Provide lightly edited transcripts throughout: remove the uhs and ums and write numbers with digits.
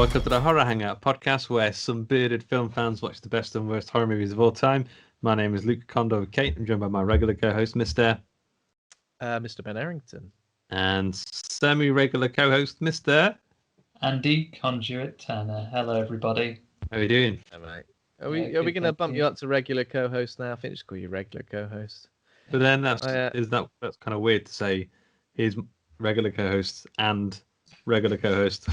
welcome to the Horror Hangout podcast, where some bearded film fans watch the best and worst horror movies of all time. My name is Luke Condo Kate. I'm joined by my regular co-host, Mr. Ben Errington. And semi-regular co-host, Mr. Andy Conduit Tanner. Hello, everybody. How are you doing? All right. Are we going to bump you up to regular co-host now? I think just call you regular co-host. But then that's kind of weird to say he's regular co-host and regular co-host.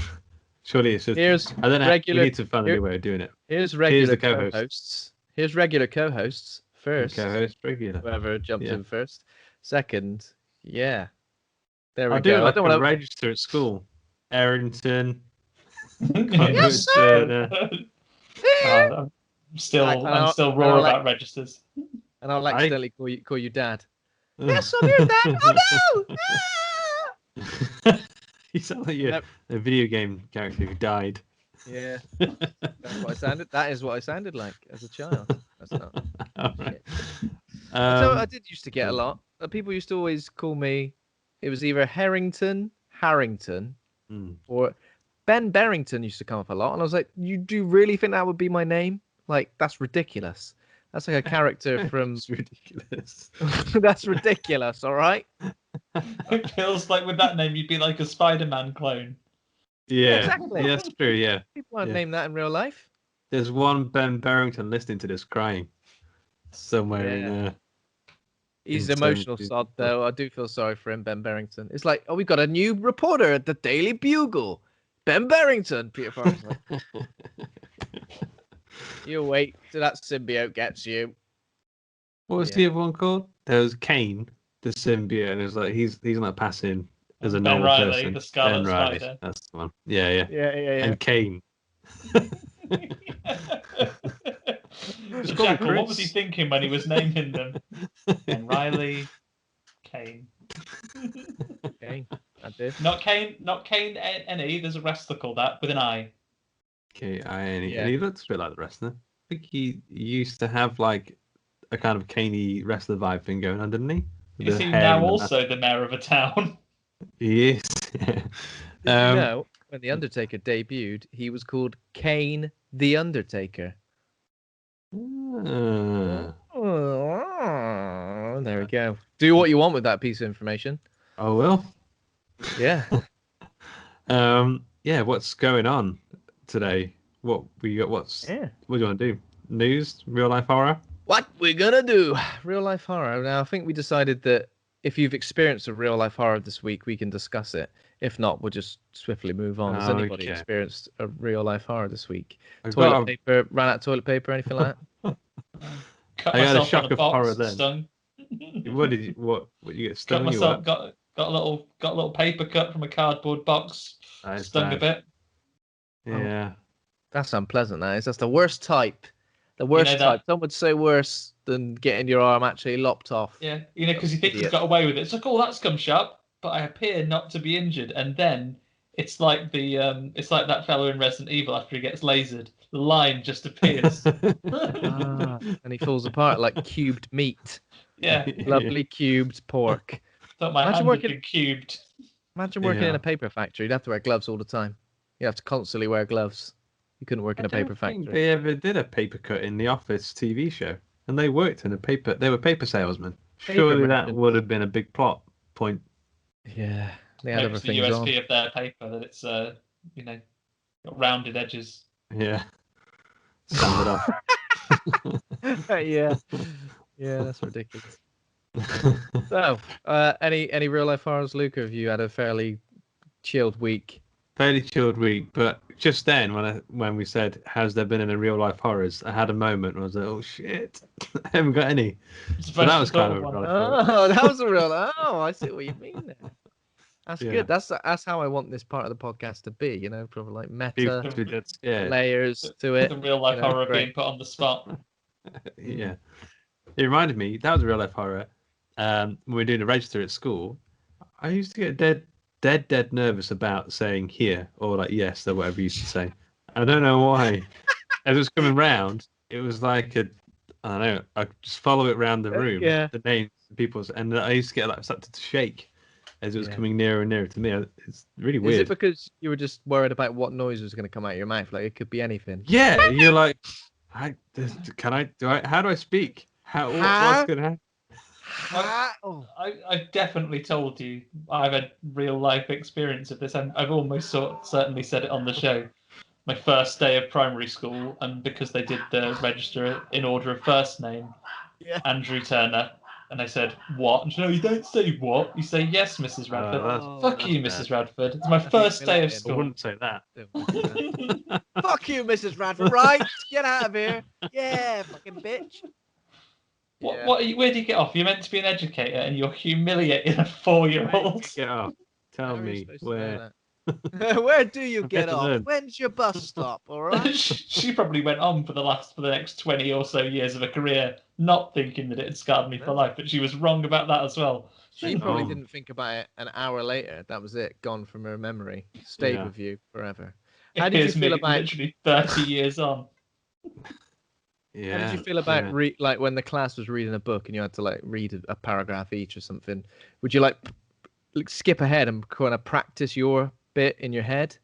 Surely it's just, I don't know. We need to find a new way of doing it. Here's regular co-hosts. Here's regular co-hosts first. Co-host regular. Whoever jumped in first. Second, yeah. There we go. I don't want to register at school. Errington. Yes, sir. I'm still raw about registers. And I'll accidentally call you Dad. Yes, I'm your Dad. Oh no! You sound like a video game character who died. Yeah, that's what I sounded. That is what I sounded like as a child. That's not. Right. So I did used to get a lot. People used to always call me. It was either Harrington, or Ben Barrington used to come up a lot, and I was like, "You do really think that would be my name? Like, that's ridiculous. That's like a character from." It's ridiculous. That's ridiculous. All right. It feels like with that name, you'd be like a Spider-Man clone. Yeah, exactly. Yeah, that's true. Yeah, people aren't named that in real life. There's one Ben Barrington listening to this crying somewhere in. He's an emotional sod, though. I do feel sorry for him, Ben Barrington. It's like, we've got a new reporter at the Daily Bugle, Ben Barrington. Peter Farrell's like, you wait till that symbiote gets you. What was the other one called? There was Kane, the symbiote, and it was like he's not passing as a normal Riley, person. The Scarlet Ben Riley, Spider. that's the one. Yeah. And Kane. Jackal, what was he thinking when he was naming them? Ben Riley, Kane. Kane, I did. Not Kane, N-E. There's a wrestler called that with an I. K-I-N-E. Yeah. And he looks a bit like the wrestler. I think he used to have like a kind of caney wrestler vibe thing going on, didn't he? Is he now also the mayor of a town? He is. Did you know, when The Undertaker debuted, he was called Kane the Undertaker. There we go. Do what you want with that piece of information. I will. Yeah. Yeah, what's going on today? What do you want to do? News? Real life horror? What we're gonna do? Real life horror. Now I think we decided that if you've experienced a real life horror this week, we can discuss it. If not, we'll just swiftly move on. Has anybody experienced a real life horror this week? Paper, ran out of toilet paper, anything like that? I got a shock of horror then. Stung. What you get stung? Cut myself. Got a little paper cut from a cardboard box. Stung a bit. Yeah. That's unpleasant. That's the worst type. The worst type. Some would say worse than getting your arm actually lopped off. Yeah, because you think you've got away with it. It's like, oh, that's come sharp, but I appear not to be injured. And then it's like it's like that fellow in Resident Evil after he gets lasered. The line just appears. And he falls apart like cubed meat. Yeah. Lovely cubed pork. Thought my hand had been cubed. Imagine working in a paper factory. You'd have to wear gloves all the time. You have to constantly wear gloves. You couldn't work in a paper factory. I don't think they ever did a paper cut in the Office TV show, and they worked in a paper. They were paper salesmen. Surely that would have been a big plot point. Yeah, they had other things the on. USP of their paper that it's got rounded edges. Yeah, stand it off. Yeah, that's ridiculous. So, any real life horrors, Luke? Or have you had a fairly chilled week? Fairly chilled week, but just then when we said, "Has there been any real life horrors?" I had a moment where I was like, "Oh shit, I haven't got any." So that was kind of a real life horror. That was a real. Oh, I see what you mean there. That's good. That's how I want this part of the podcast to be. Probably like meta layers to it. The real life horror being put on the spot. Yeah, it reminded me. That was a real life horror. When we were doing a register at school, I used to get dead nervous about saying here or like yes or whatever you used to say. I don't know why. As it was coming round, it was like I don't know. I just follow it around the room. The names, people's, and I used to get started to shake. as it was coming nearer and nearer to me. It's really weird. Is it because you were just worried about what noise was going to come out of your mouth? Like it could be anything. Yeah, you're like, how do I speak? What's going to happen? I've definitely told you I've had real life experience of this, and I've almost certainly said it on the show. My first day of primary school, and because they did the register in order of first name, Andrew Turner, and I said, what? And she said, no, you don't say what. You say, yes, Mrs. Radford. Fuck you, Mrs. Radford. It's my first day of school. I wouldn't say that. Fuck you, Mrs. Radford. Right? Get out of here. Yeah, fucking bitch. Where do you get off? You're meant to be an educator, and you're humiliating a 4-year-old. Get off. Tell me where. Where do you get off? When's your bus stop? All right. She probably went on for the next 20 or so years of a career, not thinking that it had scarred me for life. But she was wrong about that as well. She probably didn't think about it an hour later. That was it, gone from her memory, stayed with you forever. How did you feel about literally 30 years on? Yeah. How did you feel about like when the class was reading a book and you had to like read a paragraph each or something? Would you like skip ahead and kind of practice your bit in your head?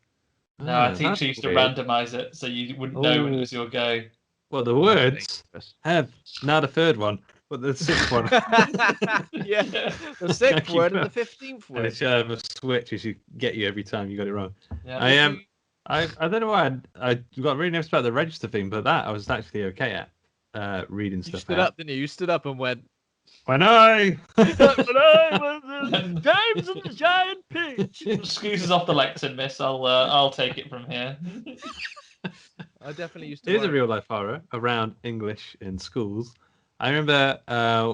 No, our teacher used to randomize it so you wouldn't know when it was your go. Well, the words have not a third one, but the sixth one. Yeah, the sixth word and the 15th word. And it's a switch as you get you every time you got it wrong. Yeah, I don't know why I got really nervous about the register thing, but that I was actually okay at reading stuff. You stood up, didn't you? You stood up and went. When I was in James and the Giant Peach. Excuses off the lectern, miss. I'll take it from here. I definitely used to. It is a real life horror around English in schools. I remember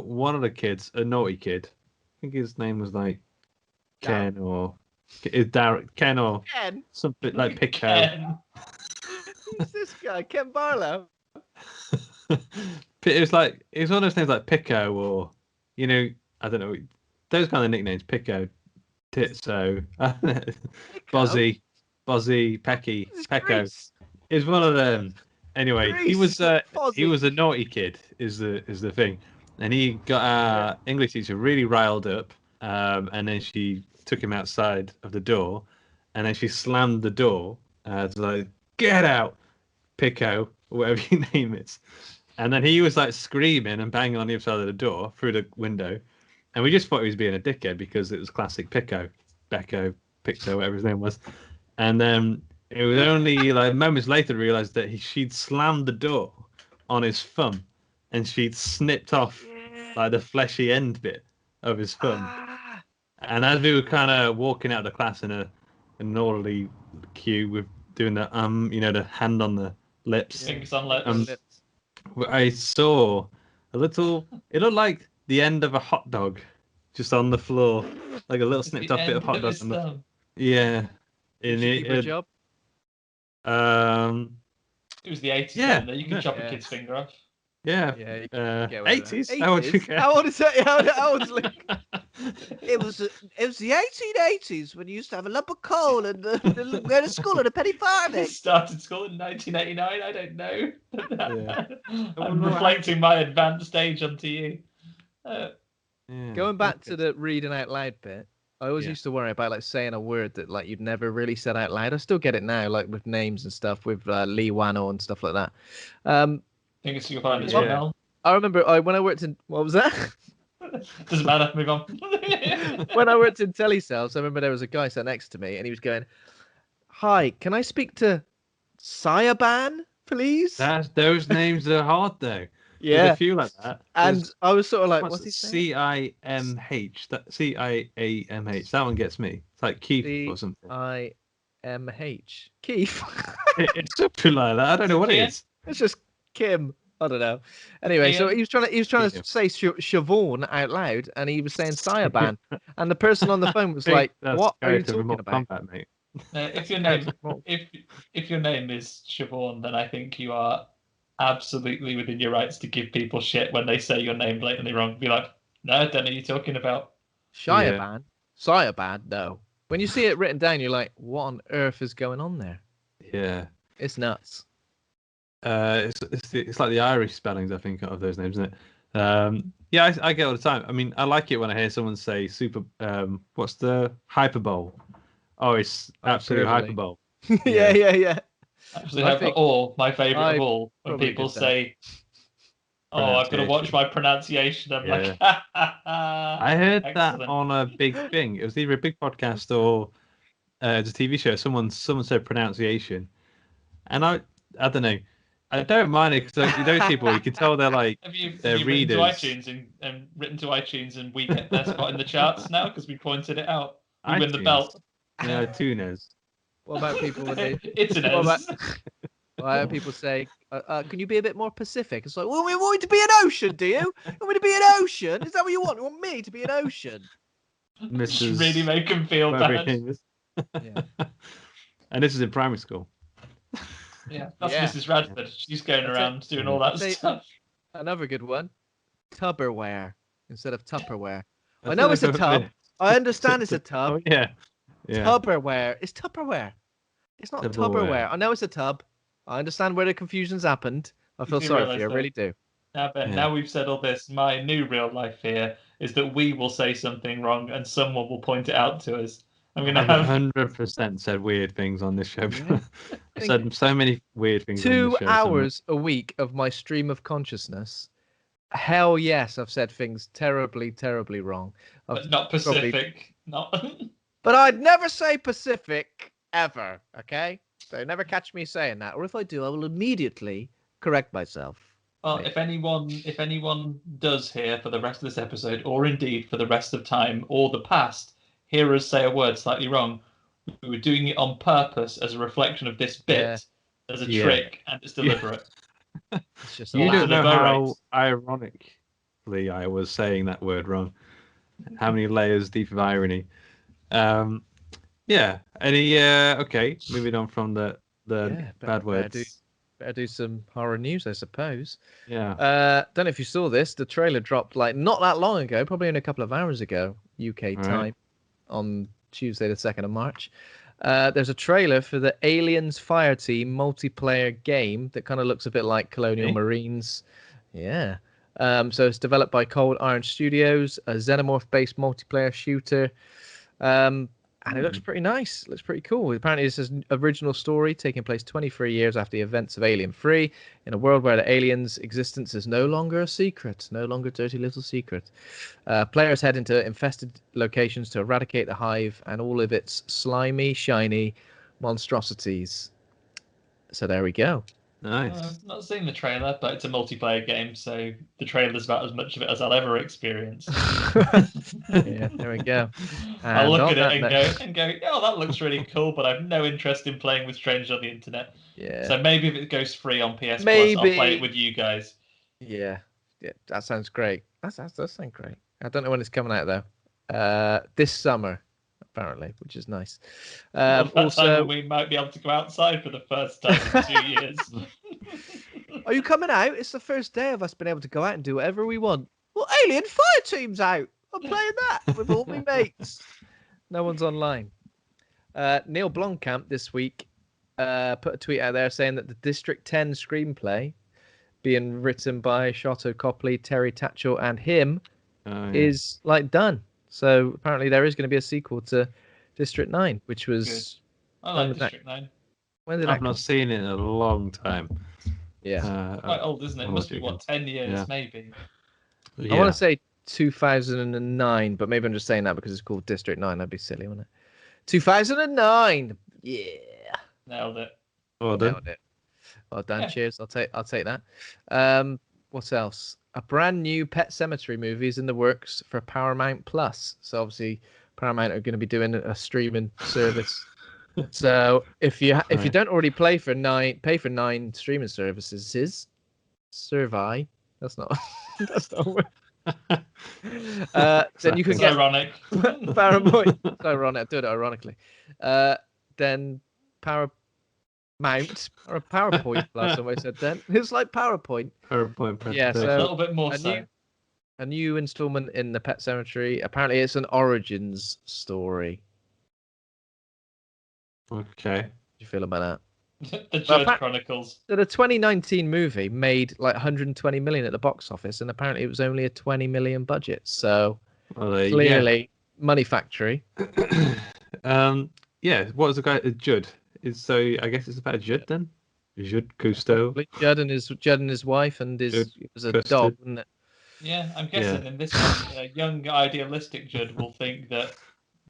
one of the kids, a naughty kid. I think his name was like Ken or Ken or something like Pico. Who's this guy? Ken Barlow. It was one of those names like Pico or I don't know those kind of nicknames. Pico, Titso, Bozzy, Pecky, Pecco. Is one of them. Anyway, he was a naughty kid. Is the thing, and he got our English teacher really riled up, and then she took him outside of the door, and then she slammed the door. Like, get out, Pico, or whatever your name is. And then he was like screaming and banging on the other side of the door through the window, and we just thought he was being a dickhead because it was classic Pico, Becco, Picto, whatever his name was. And then it was only like moments later to realize that she'd slammed the door on his thumb, and she'd snipped off like the fleshy end bit of his thumb. And as we were kind of walking out of the class in an orderly queue with doing the the hand on the lips, fingers on lips. I saw a little. It looked like the end of a hot dog, just on the floor, like a little snipped off bit of hot dog. Yeah. Good job. It was the 80s. Yeah. You can chop a kid's finger off. Yeah. 80s. How old you get? How old is that? How old is Luke? It was the 1880s when you used to have a lump of coal and go to school at a penny farthing. Started school in 1989. I don't know. I'm reflecting my advanced age onto you. Going back to the reading out loud bit, I always used to worry about like saying a word that like you'd never really said out loud. I still get it now, like with names and stuff, with Lee Wano and stuff like that. I think it's your find as well. I remember when I worked in what was that? Doesn't matter. Move on. When I worked in telesales, I remember there was a guy sat next to me, and he was going, "Hi, can I speak to Sayaban, please?" Those names are hard though. Yeah, there's a few like that. And I was sort of like, "What's he saying?" CIMH. That CIAMH. That one gets me. It's like Keith or something. IMH. Keith. It's something like that. I don't know what it is. It's just Kim. I don't know. Anyway, so he was trying to say Siobhan out loud, and he was saying Sayaban, and the person on the phone was like, "What are you talking about?" Combat, mate. If your name is Siobhan, then I think you are absolutely within your rights to give people shit when they say your name blatantly wrong. Be like, no, I don't know what you're talking about. Sayaban, no. When you see it written down, you're like, what on earth is going on there? Yeah, it's nuts. It's like the Irish spellings, I think, of those names, isn't it? Yeah, I get it all the time. I mean, I like it when I hear someone say super. What's the hyperbole? Oh, it's absolute hyperbole. Yeah. Actually, I think my favourite of all, when probably people did that. say, "Oh, I've got to watch my pronunciation," I'm like, I heard that excellent. on a big thing. It was either a big podcast or it's a TV show. Someone said pronunciation, and I don't know. I don't mind it because those people, you can tell they're like Have you they're written to readers. iTunes and written to iTunes and we get their spot in the charts now because we pointed it out. We win the iTunes. belt. Yeah, tuners. What about people when they? It's an Why do people say, "Can you be a bit more Pacific?" It's like, well, we want you to be an ocean, do you? You want me to be an ocean? Is that what you want? You want me to be an ocean? Mrs. Really make him feel bad. Yeah. And this is in primary school. Yeah, that's Mrs. Radford. She's going around doing all that stuff. Another good one. Tupperware instead of Tupperware. I know it's a tub. I understand it's a tub. Oh, yeah. Tupperware. It's Tupperware. It's not Tupperware. I know it's a tub. I understand where the confusion's happened. I feel sorry for you. I really do. Now we've said all this, my new real life fear is that we will say something wrong and someone will point it out to us. I'm going to have 100% said weird things on this show. I've said so many weird things. 2 hours a week of my stream of consciousness. Hell yes, I've said things terribly, terribly wrong. But not Pacific. Not. But I'd never say Pacific ever. Okay, so never catch me saying that. Or if I do, I will immediately correct myself. Well, if anyone does hear for the rest of this episode, or indeed for the rest of time or the past, hear us say a word slightly wrong, we were doing it on purpose as a reflection of this bit, as a trick, and it's deliberate. It's just you don't know how ironically I was saying that word wrong. How many layers deep of irony. Yeah. Okay, moving on from the bad words. Better do some horror news, I suppose. Yeah. Don't know if you saw this. The trailer dropped like not that long ago, probably in a couple of hours ago, UK time, on Tuesday the 2nd of March. There's a trailer for the Aliens Fireteam multiplayer game that kind of looks a bit like Colonial Marines. Yeah. So it's developed by Cold Iron Studios, a Xenomorph-based multiplayer shooter. And it looks pretty nice. It looks pretty cool. Apparently, this is an original story taking place 23 years after the events of Alien 3 in a world where the aliens' existence is no longer a secret, no longer a dirty little secret. Players head into infested locations to eradicate the hive and all of its slimy, shiny monstrosities. So there we go. Nice. I've not seen the trailer, but it's a multiplayer game, so the trailer's about as much of it as I'll ever experience. Yeah, there we go. I'll look at it and go, oh, that looks really cool, but I've no interest in playing with strangers on the internet. Yeah. So maybe if it goes free on PS Plus, I'll play it with you guys. Yeah, that sounds great. That does sound great. I don't know when it's coming out though. This summer, apparently, which is nice. Also, we might be able to go outside for the first time in 2 years. Are you coming out? It's the first day of us being able to go out and do whatever we want. Well, Alien Fireteam's out. I'm playing that with all my mates. No one's online. Neil Blomkamp this week put a tweet out there saying that the District 10 screenplay, being written by Sholto Copley, Terry Tatchell, and him, is like done. So apparently there is going to be a sequel to District 9, which was... Good. I like District 9. When did I've not seen it in a long time. Yeah. Quite old, isn't it? It must be, 10 years, maybe? Yeah. I want to say 2009, but maybe I'm just saying that because it's called District 9. That'd be silly, wouldn't it? 2009! Yeah. Nailed it. Well done. Cheers. I'll take that. What else? A brand new Pet Sematary movie is in the works for Paramount Plus. So obviously Paramount are going to be doing a streaming service. So if you don't already pay for 9 streaming services, Survey. That's not a word. Then you can get ironic. Paramount. It's ironic. I do it ironically. Then Paramount or a PowerPoint plus. Somebody said then it's like PowerPoint. Yeah, so a little bit more a new installment in the Pet Cemetery. Apparently, it's an origins story. Okay. How do you feel about that? The Judd Chronicles. So the 2019 movie made like 120 million at the box office, and apparently it was only a 20 million budget. So clearly, Money Factory. Yeah. What was the guy? Judd. So I guess it's about Judd then. Judd Cousteau. Judd and his wife and it was a dog, wasn't it? Yeah, I'm guessing in this one, a young idealistic Judd will think that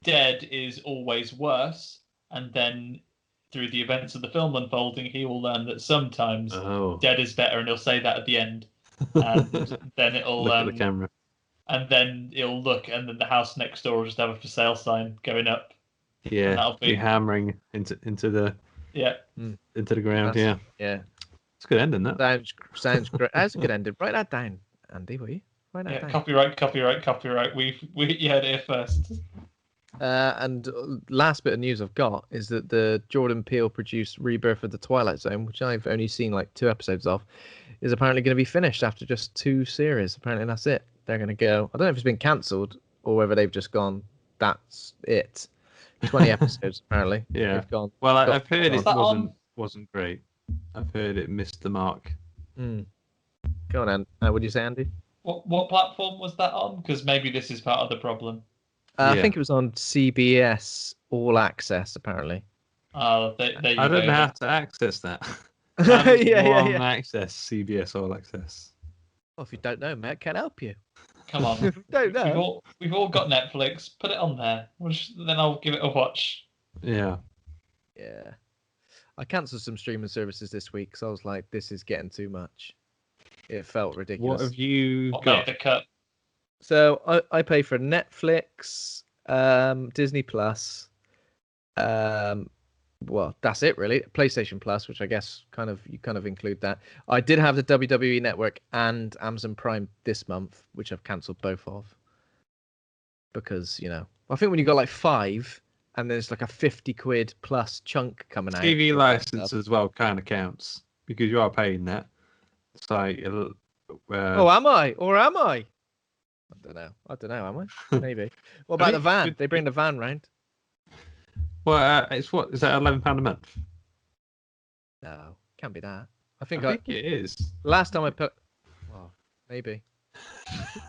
dead is always worse, and then through the events of the film unfolding, he will learn that sometimes dead is better, and he'll say that at the end. And then it'll look at the camera. And then he'll look, and then the house next door will just have a for sale sign going up. Yeah, that'll be hammering into the into the ground. Yeah. It's a good ending. That sounds great. That's a good ending. Write that down, Andy. Will you? Write that down. Copyright. We you heard it here first. And last bit of news I've got is that the Jordan Peele produced Rebirth of the Twilight Zone, which I've only seen like 2 episodes of, is apparently going to be finished after just 2 series. Apparently that's it. They're going to go. I don't know if it's been cancelled or whether they've just gone. That's it. 20 episodes apparently. Yeah. They've gone. Well, I've heard it wasn't great. I've heard it missed the mark. Go on, what do you say, Andy? What platform was that on? Because maybe this is part of the problem. I think it was on CBS All Access, apparently. Oh, there you go. I don't know how to access that. Yeah. Access CBS All Access. Well, if you don't know, Matt can help you. Come on. If you don't know. We've all got Netflix. Put it on there. Then I'll give it a watch. Yeah. Yeah. I cancelled some streaming services this week because I was like, this is getting too much. It felt ridiculous. What have you got? got? The cut. So I pay for Netflix, Disney Plus. Well, that's it really. PlayStation Plus, which I guess you kind of include that. I did have the WWE Network and Amazon Prime this month, which I've cancelled both of. Because, I think when you got like 5 and there's like a 50 quid plus chunk coming out. TV license as well kind of counts because you are paying that. It's like am I? Or am I? I don't know, am I? Maybe. What about the van? They bring the van round. Well, it's what is that £11 a month? No, can't be that. I think it is. Last time I put, well, maybe.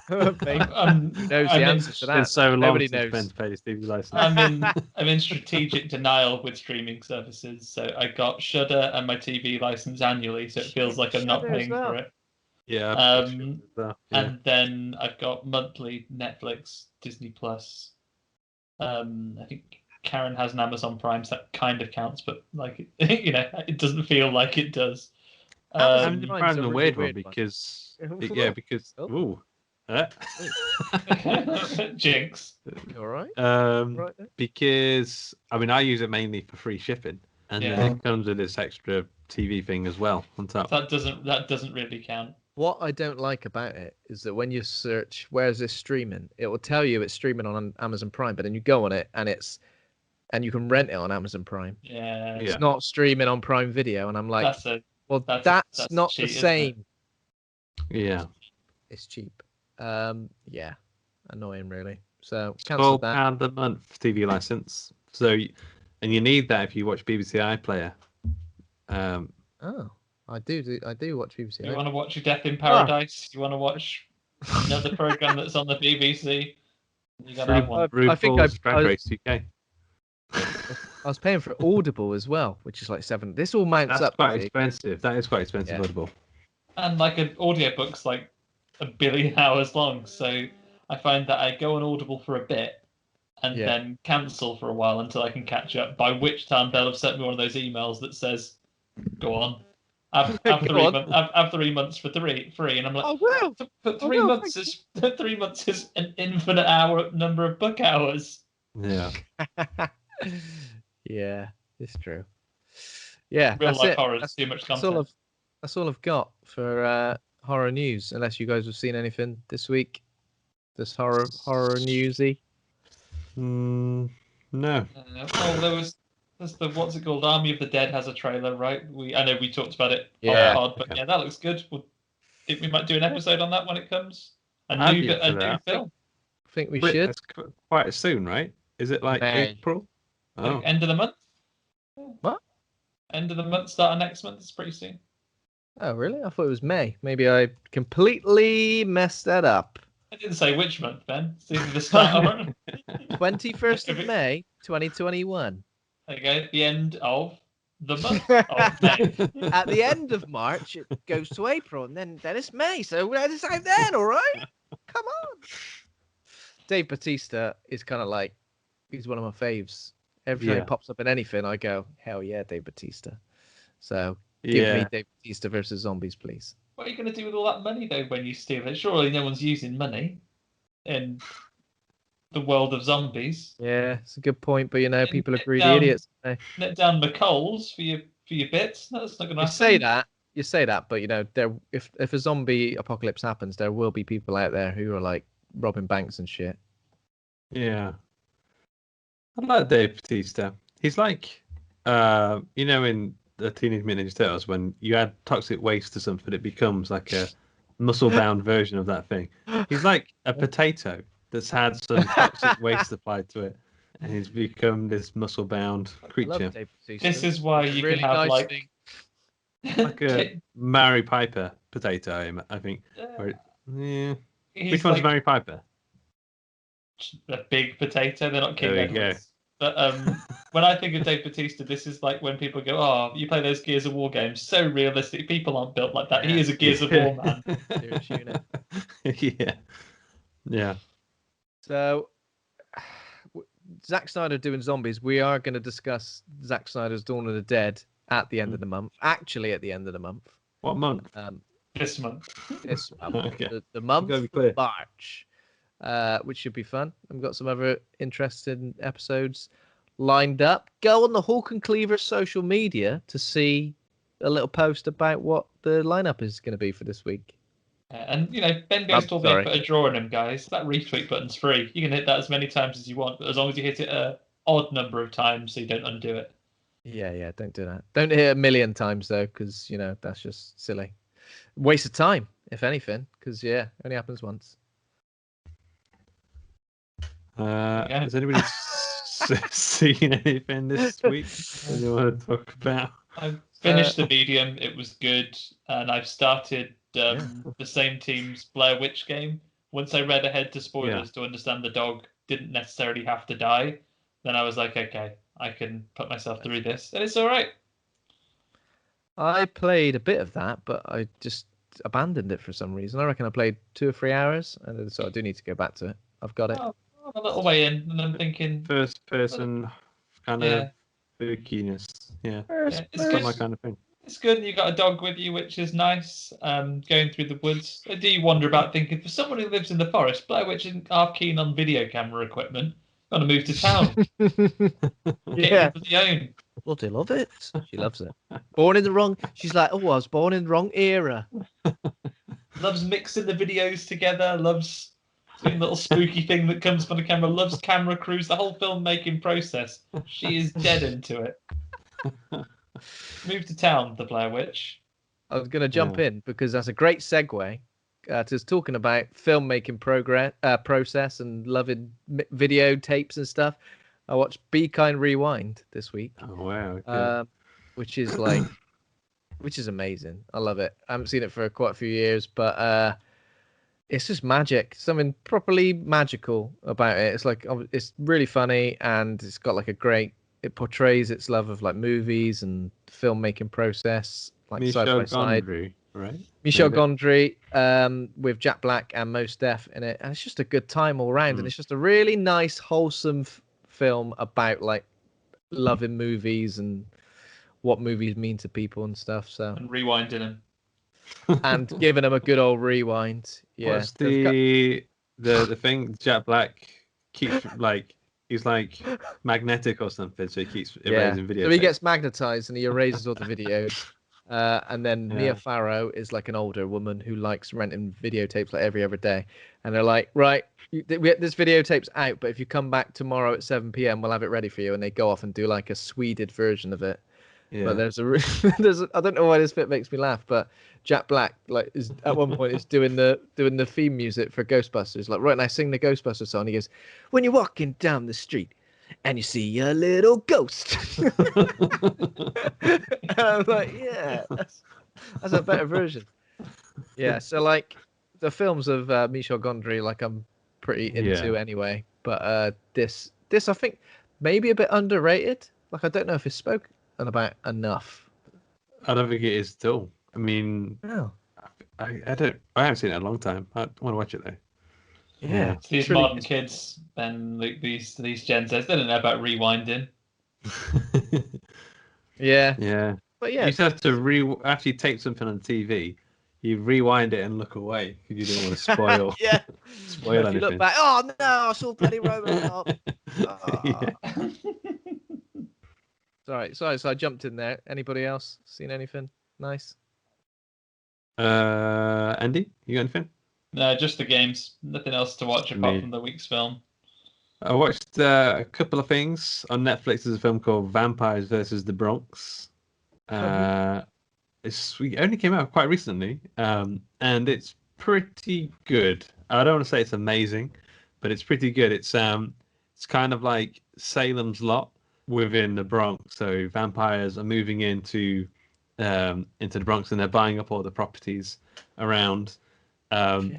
Maybe. Who knows the answer to that? It's so long Nobody since knows. Ben paid his TV license. I'm in strategic denial with streaming services. So I got Shudder and my TV license annually, so it feels like I'm not paying for it. Yeah. And then I've got monthly Netflix, Disney Plus. I think Karen has an Amazon Prime, so that kind of counts, but like it doesn't feel like it does. Amazon Prime's a weird one because Jinx. All right. Because I use it mainly for free shipping, and then it comes with this extra TV thing as well on top. That doesn't really count. What I don't like about it is that when you search where is this streaming, it will tell you it's streaming on Amazon Prime, but then you go on it and you can rent it on Amazon Prime. Yeah. It's not streaming on Prime Video, and I'm like, that's not cheap, the same. Yeah. It's cheap. Yeah. Annoying, really. So cancel that. £12 a month TV license. So, and you need that if you watch BBC iPlayer. I do watch BBC. You want to watch Death in Paradise? You want to watch another program that's on the BBC? You gotta have one. I think Drag Race UK. I was paying for Audible as well, which is like $7. This all mounts up. Quite expensive. That is quite expensive. Audible. And like an audiobook's like 1 billion hours long, so I find that I go on Audible for a bit and then cancel for a while until I can catch up. By which time they'll have sent me one of those emails that says, "Go on." Have 3 months for free, and I'm like, but 3 months is 3 months is an infinite number of book hours. Yeah. Yeah, it's true. Yeah, real life horror is too much content. That's all I've got for horror news. Unless you guys have seen anything this week, this horror newsy. No. There's the what's it called? Army of the Dead has a trailer, right? I know we talked about it on the pod, but that looks good. Think we might do an episode on that when it comes. A new film. I think we should. That's quite soon, right? Is it like April? Like end of the month? What? End of the month, start of next month. It's pretty soon. Oh, really? I thought it was May. Maybe I completely messed that up. I didn't say which month, Ben. It's either the start or 21st of May, 2021. There you go. The end of the month of May. At the end of March, it goes to April, and then it's May. So we're at the same then, all right? Come on. Dave Bautista is kind of like, he's one of my faves. Every time he pops up in anything, I go, hell yeah, Dave Bautista. So give me Dave Bautista versus zombies, please. What are you going to do with all that money, though, when you steal it? Surely no one's using money in the world of zombies. Yeah, it's a good point, but people are greedy idiots. Net down the coals for your bits. That's not going to happen. You say that, but if a zombie apocalypse happens, there will be people out there who are like robbing banks and shit. Yeah, I like Dave Bautista. He's like, in the Teenage Mutant Ninja Turtles, when you add toxic waste to something, it becomes like a muscle-bound version of that thing. He's like a potato that's had some toxic waste applied to it, and he's become this muscle-bound creature. This is why you really can have like a Mary Piper potato, I think. Which one's like Mary Piper? A big potato. They're not King Edwards. But when I think of Dave Bautista, this is like when people go, "Oh, you play those Gears of War games, so realistic. People aren't built like that." He is a Gears of War man. Yeah. So, Zack Snyder doing zombies. We are going to discuss Zack Snyder's Dawn of the Dead at the end of the month. Actually, at the end of the month. What month? This month. This month. Okay. The month of March. Which should be fun. I've got some other interesting episodes lined up. Go on the Hawk and Cleaver social media to see a little post about what the lineup is going to be for this week. And Ben goes told me to put a draw in him, guys. That retweet button's free. You can hit that as many times as you want, but as long as you hit it an odd number of times, so you don't undo it. Yeah, don't do that. Don't hit it 1,000,000 times though, because that's just silly. Waste of time, if anything, because only happens once. Has anybody seen anything this week that you want to talk about? I've finished The Medium. It was good, and I've started the same team's Blair Witch game. Once I read ahead to spoilers to understand the dog didn't necessarily have to die, then I was like, okay, I can put myself through this, and it's all right. I played a bit of that, but I just abandoned it for some reason. I reckon I played 2 or 3 hours, and so I do need to go back to it. I've got it. I'm a little way in, and I'm thinking first person kind of spookiness. It's not my kind of thing. It's good, and you got a dog with you, which is nice. Going through the woods, I do wonder about thinking for someone who lives in the forest, Blair Witch isn't half keen on video camera equipment. Got to move to town. Bloody love it. She loves it. Born in the wrong. She's like, I was born in the wrong era. Loves mixing the videos together. Loves doing a little spooky thing that comes from the camera. Loves camera crews. The whole filmmaking process. She is dead into it. Move to town, the Blair Witch. I was going to jump in because that's a great segue to talking about filmmaking process and loving videotapes and stuff. I watched Be Kind Rewind this week. Oh wow! Okay. Which is amazing. I love it. I haven't seen it for quite a few years, but it's just magic. Something properly magical about it. It's like it's really funny, and it's got like it portrays its love of like movies and filmmaking process, like Michel side by side. Gondry, right? Michel Gondry, with Jack Black and Mos Def in it, and it's just a good time all round. And it's just a really nice, wholesome film about like loving movies and what movies mean to people and stuff. So and rewinding them, and giving them a good old rewind. Yeah, what's the thing? Jack Black keeps like. He's like magnetic or something, so he keeps erasing videos. So he gets magnetized and he erases all the videos. And then Mia Farrow is like an older woman who likes renting videotapes like every other day. And they're like, right, this videotape's out, but if you come back tomorrow at 7 p.m., we'll have it ready for you. And they go off and do like a Sweded version of it. Yeah. But there's I don't know why this bit makes me laugh, but Jack Black is at one point is doing the theme music for Ghostbusters. Like, right now, sing the Ghostbusters song. He goes, when you're walking down the street and you see a little ghost. And I'm like, yeah, that's a better version. Yeah, so like the films of Michel Gondry, like I'm pretty into anyway. But this I think maybe a bit underrated. Like I don't know if it's spoken about enough. I don't think it is at all. I mean, No. I haven't seen it in a long time. I want to watch it though. Yeah. These modern kids and like these Gen Zs, they don't know about rewinding. Yeah. Yeah. But yeah, You used to have to after you take something on TV, you rewind it and look away because you didn't want to spoil. yeah. Spoil If you anything. look back, oh no, I saw bloody RoboCop. Sorry. So I jumped in there. Anybody else seen anything nice? Andy, you got anything? No, just the games. Nothing else to watch apart from the week's film. I watched a couple of things on Netflix. There's a film called Vampires versus the Bronx. It only came out quite recently, and it's pretty good. I don't want to say it's amazing, but it's pretty good. It's kind of like Salem's Lot within the Bronx. So vampires are moving into the Bronx, and they're buying up all the properties around, and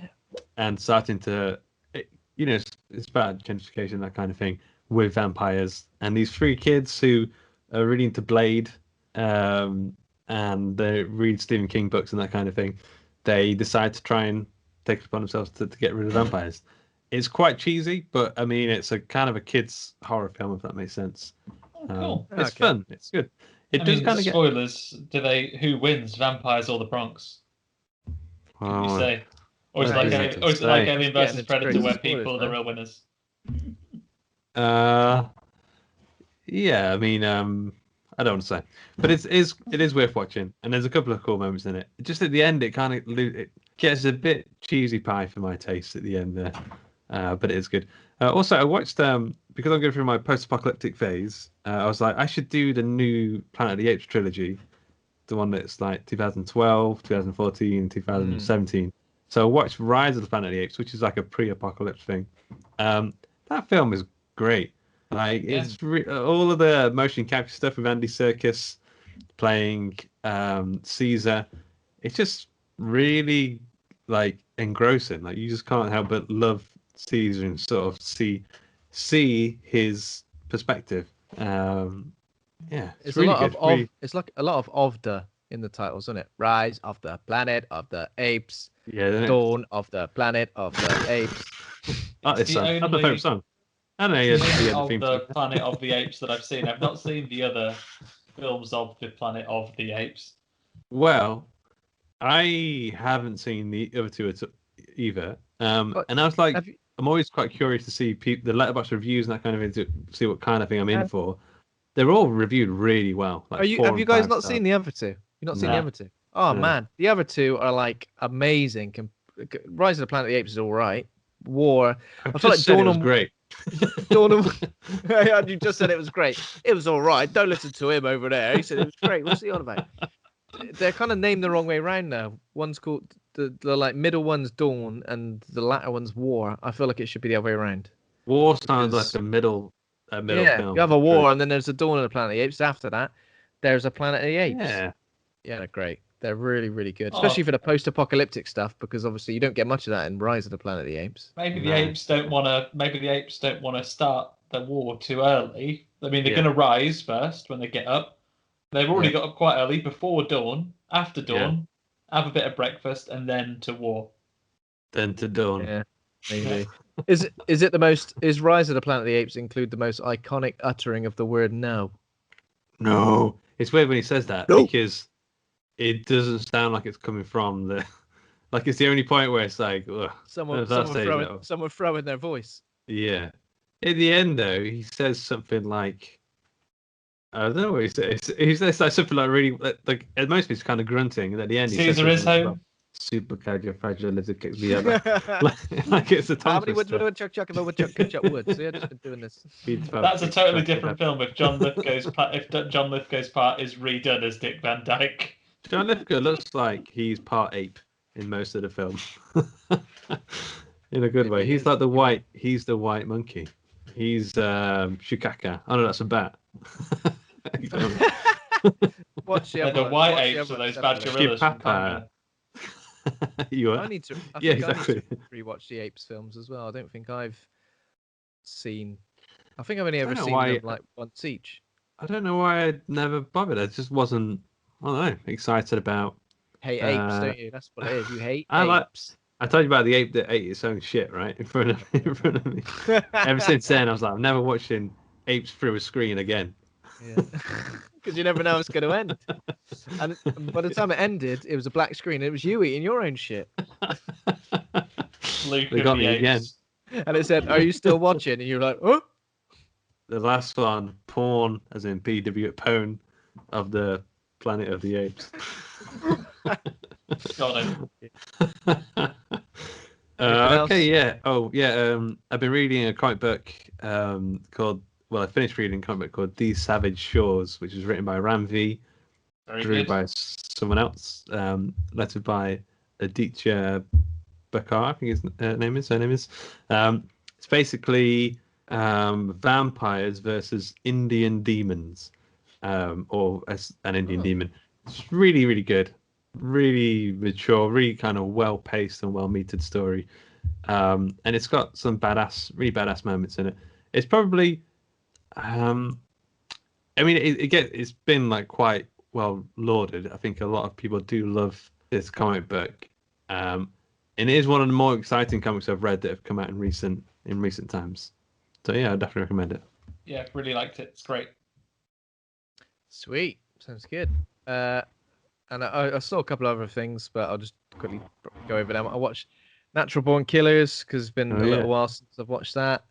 starting to, it's about gentrification, that kind of thing, with vampires. And these three kids who are really into Blade, and they read Stephen King books and that kind of thing, they decide to try and take it upon themselves to get rid of vampires. It's quite cheesy, but I mean, it's a kind of a kid's horror film, if that makes sense. Cool. It's fun. It's good. It does kind of get spoilers. Who wins, vampires or the Bronx? Can you say? Or is it like Alien versus Predator, where people are the real winners? Yeah. I mean, I don't want to say, but it is worth watching, and there's a couple of cool moments in it. Just at the end, it gets a bit cheesy pie for my taste at the end there, but it is good. Also, I watched because I'm going through my post-apocalyptic phase. I was like, I should do the new Planet of the Apes trilogy, the one that's like 2012, 2014, 2017. So I watched Rise of the Planet of the Apes, which is like a pre-apocalypse thing. That film is great. Like it's all of the motion capture stuff with Andy Serkis playing Caesar. It's just really like engrossing. Like you just can't help but love Caesar and sort of see his perspective. It's really a lot of it's like a lot of the in the titles, isn't it? Rise of the Planet of the Apes. Yeah. Dawn of the Planet of the Apes. That's my favorite song. I don't know. Of the Planet of the Apes that I've seen. I've not seen the other films of the Planet of the Apes. Well, I haven't seen the other two either. And I was like, I'm always quite curious to see the letterbox reviews and that kind of thing, to see what kind of thing I'm in for. They're all reviewed really well. Like have you guys not seen the other two? You've not seen the other two? Oh man, the other two are like amazing. Rise of the Planet of the Apes is all right. War. I feel like Dawn was great. You just said it was great. It was all right. Don't listen to him over there. He said it was great. What's he on about? They're kind of named the wrong way around now. One's called the like middle one's Dawn and the latter one's War. I feel like it should be the other way around. War sounds like a middle film. You have a war and then there's a Dawn of the Planet of the Apes. After that, there's a Planet of the Apes. Yeah, they're great. They're really, really good, especially for the post-apocalyptic stuff, because obviously you don't get much of that in Rise of the Planet of the Apes. Maybe the apes don't want to start the war too early. I mean, they're going to rise first when they get up. They've already got up quite early, before dawn, after dawn, have a bit of breakfast, and then to war. Then to dawn. Yeah, maybe. Is Rise of the Planet of the Apes include the most iconic uttering of the word no? No. It's weird when he says that because it doesn't sound like it's coming from the. Like it's the only point where it's like someone throwing their voice. Yeah. At the end though, he says something like, I don't know what he says. He says like something like really like at most he's kind of grunting, and at the end he Caesar is home. Supercalifragilisticexpialidocious. like it's a tongue How many woodchuck chuck wood? So yeah, just been doing this. That's a totally different film if John Lithgow's part is redone as Dick Van Dyke. John Lithgow looks like he's part ape in most of the film. In a good way. He's like the white monkey. He's Shikaka. Oh no, that's a bat. Watch the They're other the one. white Watch the apes other or those episode. bad gorillas from Shipapa. Congo. You I are? need to. I Yeah, think exactly. I need to rewatch the Apes films as well. I don't think I've seen. I think I've only ever don't know seen why- them like once each. I don't know why I never bothered. I just wasn't, I don't know, excited about. Hate apes, don't you? That's what it is. You hate I like- apes. I told you about the ape that ate its own shit, right? In front of me. Ever since then, I was like, I'm never watching apes through a screen again. Yeah. Because you never know how it's going to end. And by the time it ended, it was a black screen. And it was you eating your own shit. Luke They of got the me again. Apes. And it said, "Are you still watching?" And you're like, "Oh." The last one, Pawn, as in PW Pone, of the Planet of the Apes. Got him. Okay, yeah. Oh, yeah. I've been reading a comic book called. Well, I finished reading a comic book called These Savage Shores, which was written by Ramvi, Very drew good. by someone else, lettered by Aditya Bakar, I think his name is. Her name is. It's basically vampires versus Indian demons, or as an Indian demon. It's really, really good, really mature, really kind of well-paced and well-metered story, and it's got some really badass moments in it. It's probably, I mean, it's been like quite well lauded. I think a lot of people do love this comic book, and it is one of the more exciting comics I've read that have come out in recent times. So yeah, I definitely recommend it. Yeah, really liked it. It's great. Sweet. Sounds good. And I saw a couple of other things, but I'll just quickly go over them. I watched Natural Born Killers because it's been a little while since I've watched that.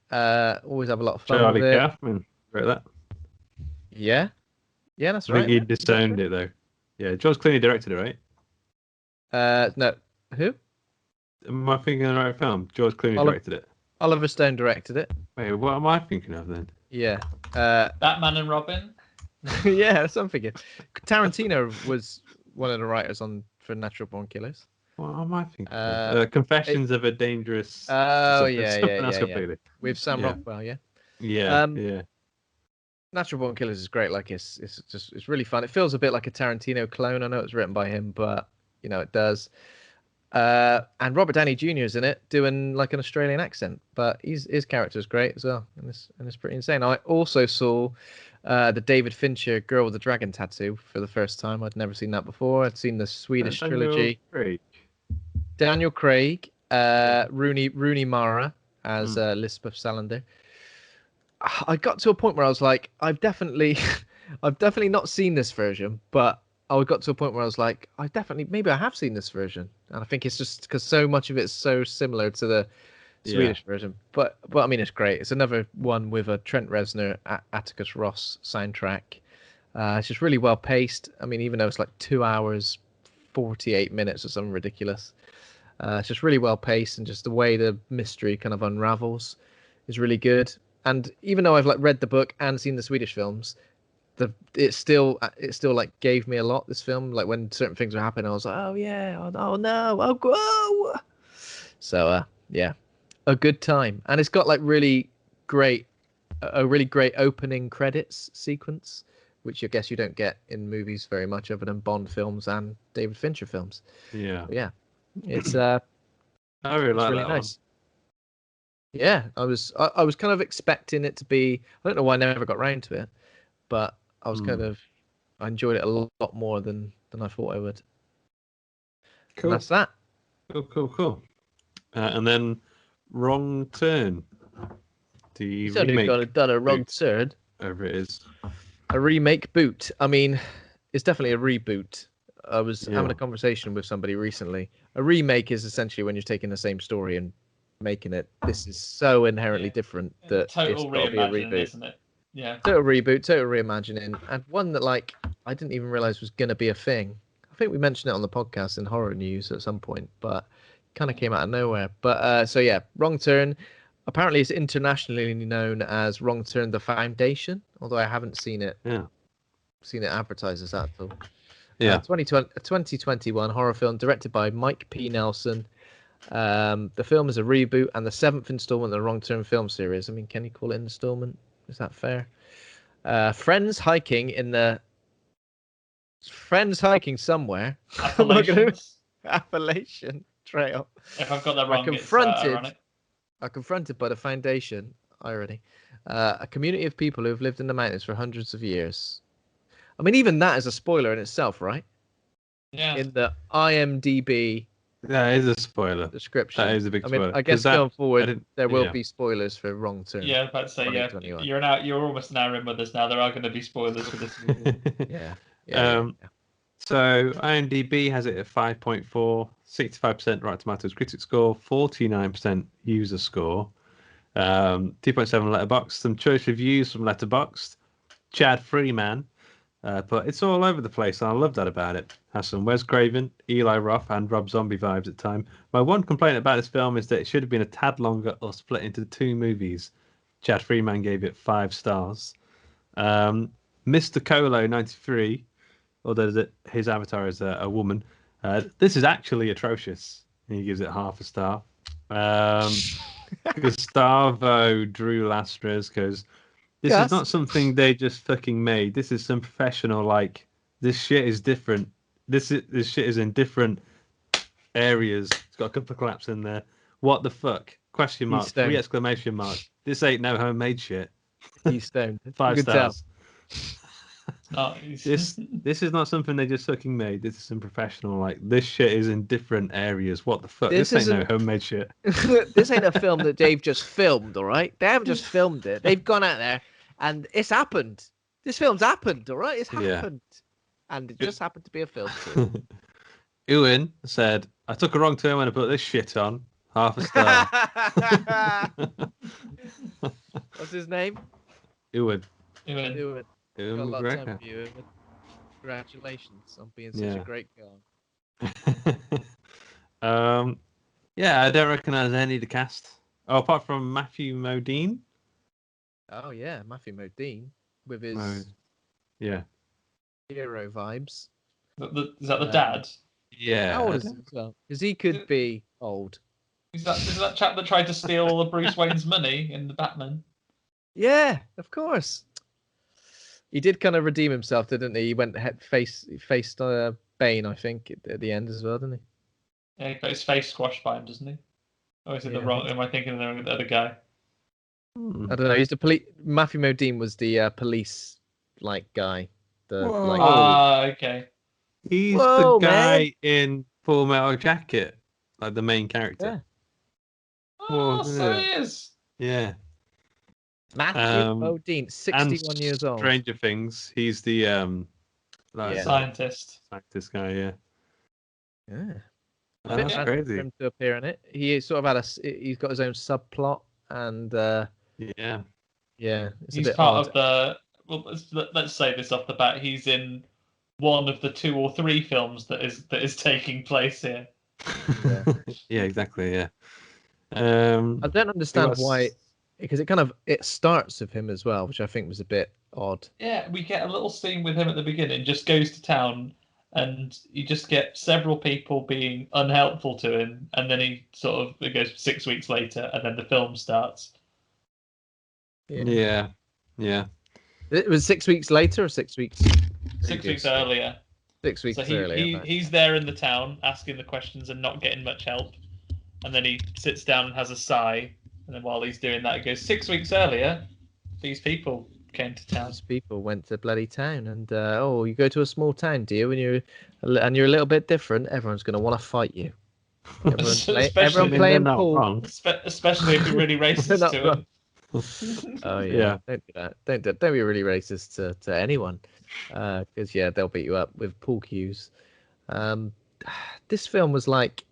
Always have a lot of fun Charlie with it. Kaufman wrote that. Yeah, that's I right. think he disowned it though. Yeah, George Clooney directed it, right? No, who? Am I thinking of the right film? George Clooney directed it. Oliver Stone directed it. Wait, what am I thinking of then? Yeah. Batman and Robin. Yeah, that's what I'm thinking. Tarantino was one of the writers for Natural Born Killers. What am I thinking of? Confessions of a Dangerous... Oh, something yeah. else completely. With Sam Rockwell, yeah. Yeah, Natural Born Killers is great. Like it's really fun. It feels a bit like a Tarantino clone. I know it's written by him, but it does. And Robert Downey Jr. is in it, doing like an Australian accent, but his character is great as well, and it's pretty insane. I also saw the David Fincher Girl with the Dragon Tattoo for the first time. I'd never seen that before. I'd seen the Swedish trilogy. Daniel Craig, Rooney Mara as Lisbeth Salander. I got to a point where I was like, I've definitely not seen this version, but I got to a point where I was like, maybe I have seen this version, and I think it's just because so much of it's so similar to the Swedish version. But I mean, it's great. It's another one with a Trent Reznor, Atticus Ross soundtrack. It's just really well paced. I mean, even though it's like 2 hours, 48 minutes or something ridiculous, it's just really well paced, and just the way the mystery kind of unravels is really good. And even though I've like read the book and seen the Swedish films, it still like gave me a lot. This film, like when certain things were happening, I was like, oh yeah, oh no, oh whoa. So yeah, a good time, and it's got like a really great opening credits sequence, which I guess you don't get in movies very much other than Bond films and David Fincher films. Yeah, but yeah, it's I really like really that nice. Yeah, I was kind of expecting it to be. I don't know why I never got round to it, but I was I enjoyed it a lot more than I thought I would. Cool. And that's that. Cool. And then Wrong Turn. The remake. Done a wrong turn. Whatever it is. A remake boot. I mean, it's definitely a reboot. I was having a conversation with somebody recently. A remake is essentially when you're taking the same story and making it. This is so inherently different that it's got to be a reboot, isn't it? Yeah. Total reboot, total reimagining, and one that like I didn't even realize was gonna be a thing. I think we mentioned it on the podcast in horror news at some point, but kind of came out of nowhere. But so yeah, Wrong Turn. Apparently, it's internationally known as Wrong Turn: The Foundation. Although I haven't seen it. Yeah. Seen it advertised as that though. Yeah. 2021 horror film directed by Mike P. Nelson. The film is a reboot and the 7th installment of the Wrong Turn film series. I mean, can you call it an installment? Is that fair? Friends hiking somewhere. Appalachian Trail. If I've got that wrong, are confronted by the Foundation, irony, a community of people who have lived in the mountains for hundreds of years. I mean, even that is a spoiler in itself, right? Yeah. In the IMDb that is a spoiler description. That is a big spoiler. I mean, I guess going forward, there will be spoilers for Wrong Turn. Yeah, about to say, you're almost an hour in with us now. There are going to be spoilers for this movie. Yeah. So IMDb has it at 5.4, 65% Rotten Tomatoes critic score, 49% user score, 2.7 Letterboxd, some choice reviews from Letterboxd. Chad Freeman, but it's all over the place, and I love that about it. Has some Wes Craven, Eli Roth, and Rob Zombie vibes at time. My one complaint about this film is that it should have been a tad longer or split into 2 movies. Chad Freeman gave it 5 stars. Mr. Colo 93. Although his avatar is a woman. This is actually atrocious. And he gives it half a star. Gustavo Drew Lastres goes, this is not something they just fucking made. This is some professional, like, this shit is different. This shit is in different areas. It's got a couple of claps in there. What the fuck? Question mark. 3 exclamation mark. This ain't no homemade shit. He's stoned. 5 stars. Nice. This is not something they just fucking made. This is some professional, like, this shit is in different areas. What the fuck? This ain't no homemade shit. This ain't a film that they've just filmed, all right? They haven't just filmed it. They've gone out there and it's happened. This film's happened, all right? It's happened. And it just happened to be a film too. Ewan said, I took a wrong turn when I put this shit on. Half a star. What's his name? Ewan. Got a lot of time for you. Congratulations on being such a great guy. I don't recognise any of the cast. Oh, apart from Matthew Modine. Oh yeah, Matthew Modine with his hero vibes. Is that the dad? Yeah. How old is he as well? Because he could be old. Is that chap that tried to steal all of Bruce Wayne's money in the Batman? Yeah, of course. He did kind of redeem himself, didn't he? He went faced Bane, I think, at the end as well, didn't he? Yeah, he got his face squashed by him, doesn't he? Or is it the wrong? Am I thinking of the other guy? I don't know. He's the police. Matthew Modine was the police guy. Okay. He's the guy in Full Metal Jacket, like the main character. Yeah. Oh, so he is. Yeah. Matthew Modine, 61 years old. Stranger Things. He's the scientist guy. Yeah. That's crazy. For him to appear in it, he sort of he's got his own subplot, and it's he's a bit part odd. of the. Well, let's say this off the bat. He's in one of the 2 or 3 films that is taking place here. Yeah, exactly. Yeah. I don't understand why, because it starts with him as well, which I think was a bit odd. Yeah, we get a little scene with him at the beginning. Just goes to town, and you just get several people being unhelpful to him, and then it goes 6 weeks later, and then the film starts. Yeah. It was 6 weeks later or 6 weeks? 6 weeks earlier. 6 weeks earlier. He's there in the town asking the questions and not getting much help. And then he sits down and has a sigh. And then while he's doing that, he goes, 6 weeks earlier, these people came to town. These people went to bloody town. And, you go to a small town, do you? And you're a little bit different. Everyone's going to want to fight you. Everyone playing pool. Especially if you're really racist to him. Oh yeah. Don't do that. Don't be really racist to anyone, because they'll beat you up with pool cues. This film was like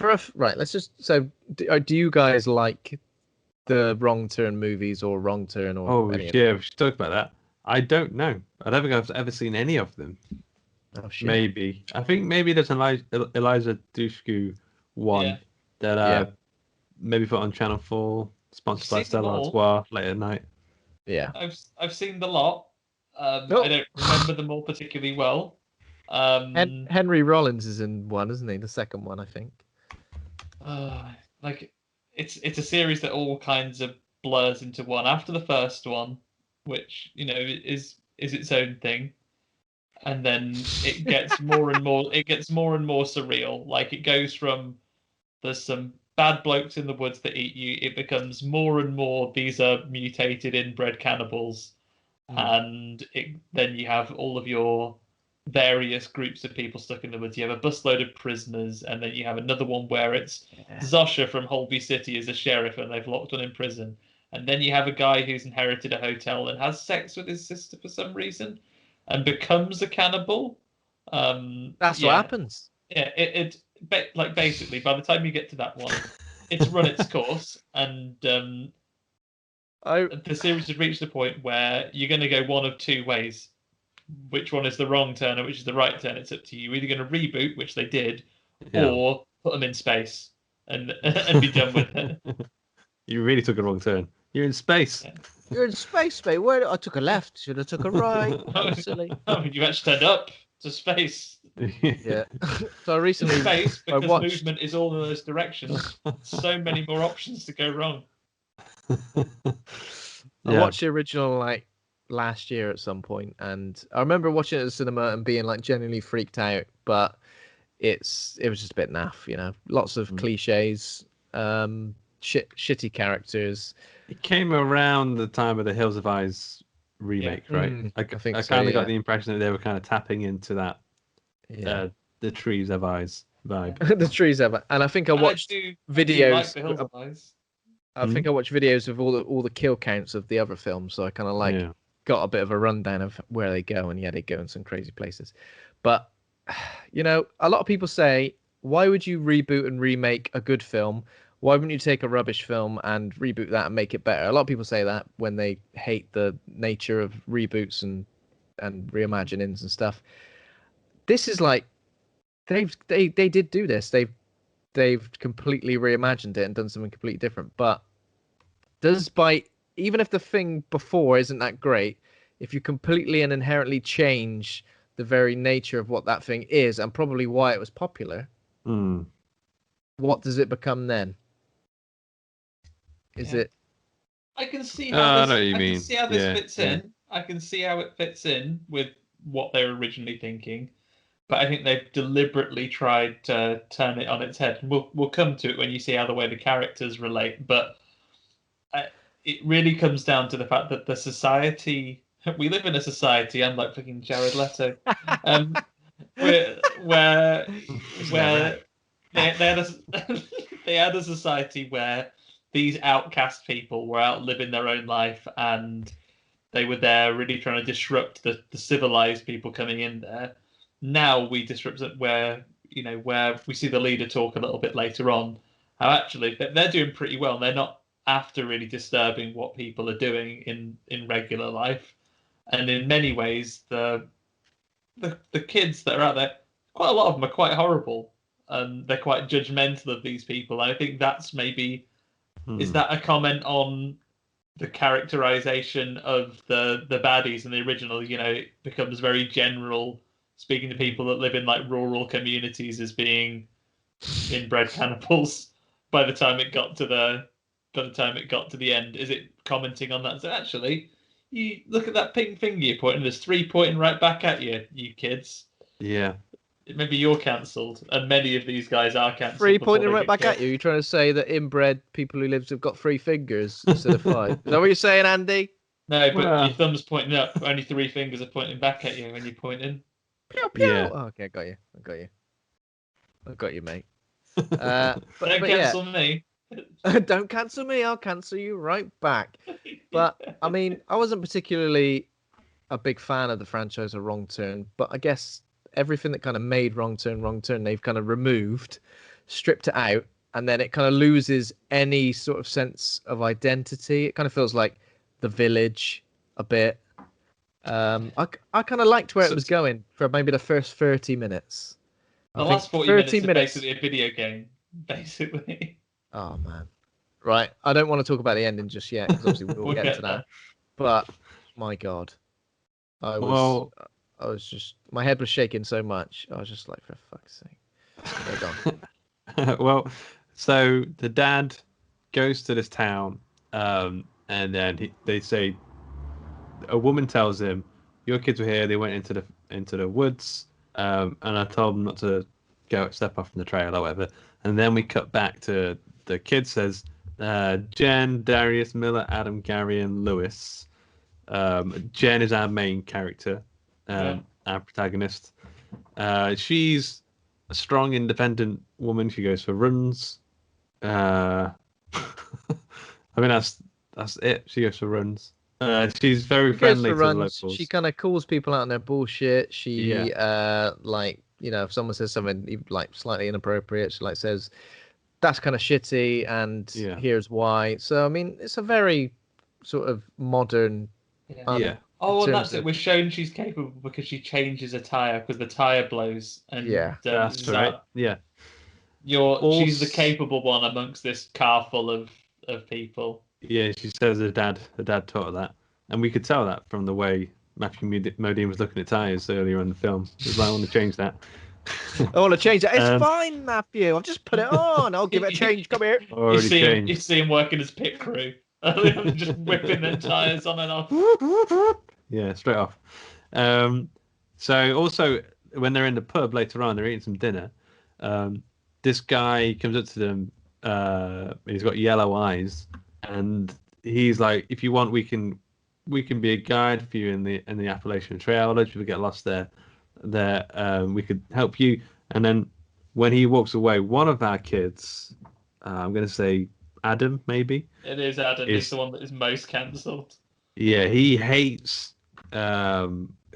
right. Let's just do you guys like the Wrong Turn movies or Wrong Turn or? Oh yeah, we should talk about that. I don't know. I don't think I've ever seen any of them. Oh shit. Maybe I think there's an Eliza Dushku one that maybe put on Channel 4. Sponsored by Stella Artois late at night. Yeah, I've seen the lot. I don't remember them all particularly well. Henry Rollins is in one, isn't he? The second one, I think. like it's a series that all kinds of blurs into one. After the first one, which is its own thing, and then it gets more and more. It gets more and more surreal. Like it goes from there's some bad blokes in the woods that eat you. It becomes more and more these are mutated inbred cannibals, and then you have all of your various groups of people stuck in the woods. You have a busload of prisoners, and then you have another one where it's Zosha from Holby City as a sheriff, and they've locked one in prison. And then you have a guy who's inherited a hotel and has sex with his sister for some reason, and becomes a cannibal. That's what happens. Yeah, like basically by the time you get to that one, it's run its course, and the series has reached the point where you're going to go one of two ways. Which one is the wrong turn and which is the right turn? It's up to you. You're either going to reboot, which they did, or put them in space and be done with it. You really took a wrong turn. You're in space. Yeah. You're in space, mate. Where I took a left, should have took a right. That was silly. You actually turned up to space. Yeah. So I recently space because movement is all in those directions. So many more options to go wrong. I watched the original last year at some point, and I remember watching it at the cinema and being genuinely freaked out, but it was just a bit naff, lots of cliches, shitty characters. It came around the time of the Hills of Eyes remake, right? I kind of got the impression that they were kind of tapping into that the Trees of Eyes vibe. The Trees of Eyes. And I think I watched videos. Like the Hills of Eyes. I think I watched videos of all the kill counts of the other films, so I kind of got a bit of a rundown of where they go, and they go in some crazy places. But a lot of people say, why would you reboot and remake a good film? Why wouldn't you take a rubbish film and reboot that and make it better? A lot of people say that when they hate the nature of reboots and reimaginings and stuff. This is they did do this. They've completely reimagined it and done something completely different. But even if the thing before isn't that great, if you completely and inherently change the very nature of what that thing is and probably why it was popular, what does it become then? Is it? I can see how this, can see how this fits in. I can see how it fits in with what they were originally thinking, but I think they've deliberately tried to turn it on its head. We'll come to it when you see how the way the characters relate, but it really comes down to the fact that the society we live in a society, unlike fucking Jared Leto, where they had a society where these outcast people were out living their own life, and they were there really trying to disrupt the civilized people coming in there. Now we disrupt it where we see the leader talk a little bit later on, how actually they're doing pretty well. They're not after really disturbing what people are doing in regular life. And in many ways, the kids that are out there, quite a lot of them are quite horrible, and they're quite judgmental of these people. And I think that's maybe is that a comment on the characterization of the baddies in the original? It becomes very general, speaking to people that live in rural communities as being inbred cannibals. By the time it got to the end, is it commenting on that? So actually, you look at that pink finger you're pointing. There's 3 pointing right back at you, you kids. Yeah. Maybe you're cancelled, and many of these guys are cancelled. 3 pointing right back at you. You're trying to say that inbred people who live have got 3 fingers instead of 5. Is that what you're saying, Andy? No, but your thumb's pointing up. Only 3 fingers are pointing back at you when you're pointing. Pew, pew. Yeah. Oh, okay, I got you, mate. Don't cancel me. Don't cancel me. I'll cancel you right back. But I mean, I wasn't particularly a big fan of the franchise of Wrong Turn, but I guess everything that kind of made Wrong Turn, they've kind of removed, stripped it out, and then it kind of loses any sort of sense of identity. It kind of feels like The Village a bit. I kind of liked where it was going for maybe the first 30 minutes. The last 40 minutes is basically a video game, basically. Oh, man. Right. I don't want to talk about the ending just yet, because obviously we'll get to that. But, my God. I was just... My head was shaking so much. I was just like, for fuck's sake. They're gone. Well, So the dad goes to this town, and then they say a woman tells him, "Your kids were here. They went into the woods, and I told them not to step off from the trail or whatever." And then we cut back to the kid says, "Jen, Darius, Miller, Adam, Gary, and Lewis." Jen is our main character, our protagonist. She's a strong, independent woman. She goes for runs. I mean, that's it. She goes for runs. She's very friendly to the locals. She kind of calls people out on their bullshit. She like, you know, if someone says something like slightly inappropriate, she like says that's kind of shitty and here's why. So I mean, it's a very sort of modern. Oh, and that's it. We're shown she's capable because she changes a tire because the tire blows. And that's right. She's the capable one amongst this car full of people. Yeah, she says her dad taught her that, and we could tell that from the way Matthew Modine was looking at tires earlier in the film. He was like, I want to change that. I want to change that. It's fine, Matthew. I've just put it on. I'll give it a change. Come here. You see him working as pit crew. Just whipping their tires on and off. Yeah, straight off. So also when they're in the pub later on, they're eating some dinner. This guy comes up to them. He's got yellow eyes, and he's like, "If you want, we can be a guide for you in the Appalachian Trail. Loads of people get lost there. We could help you." And then when he walks away, one of our kids, I'm going to say Adam, maybe. It is Adam. He's the one that is most cancelled. Yeah, he hates.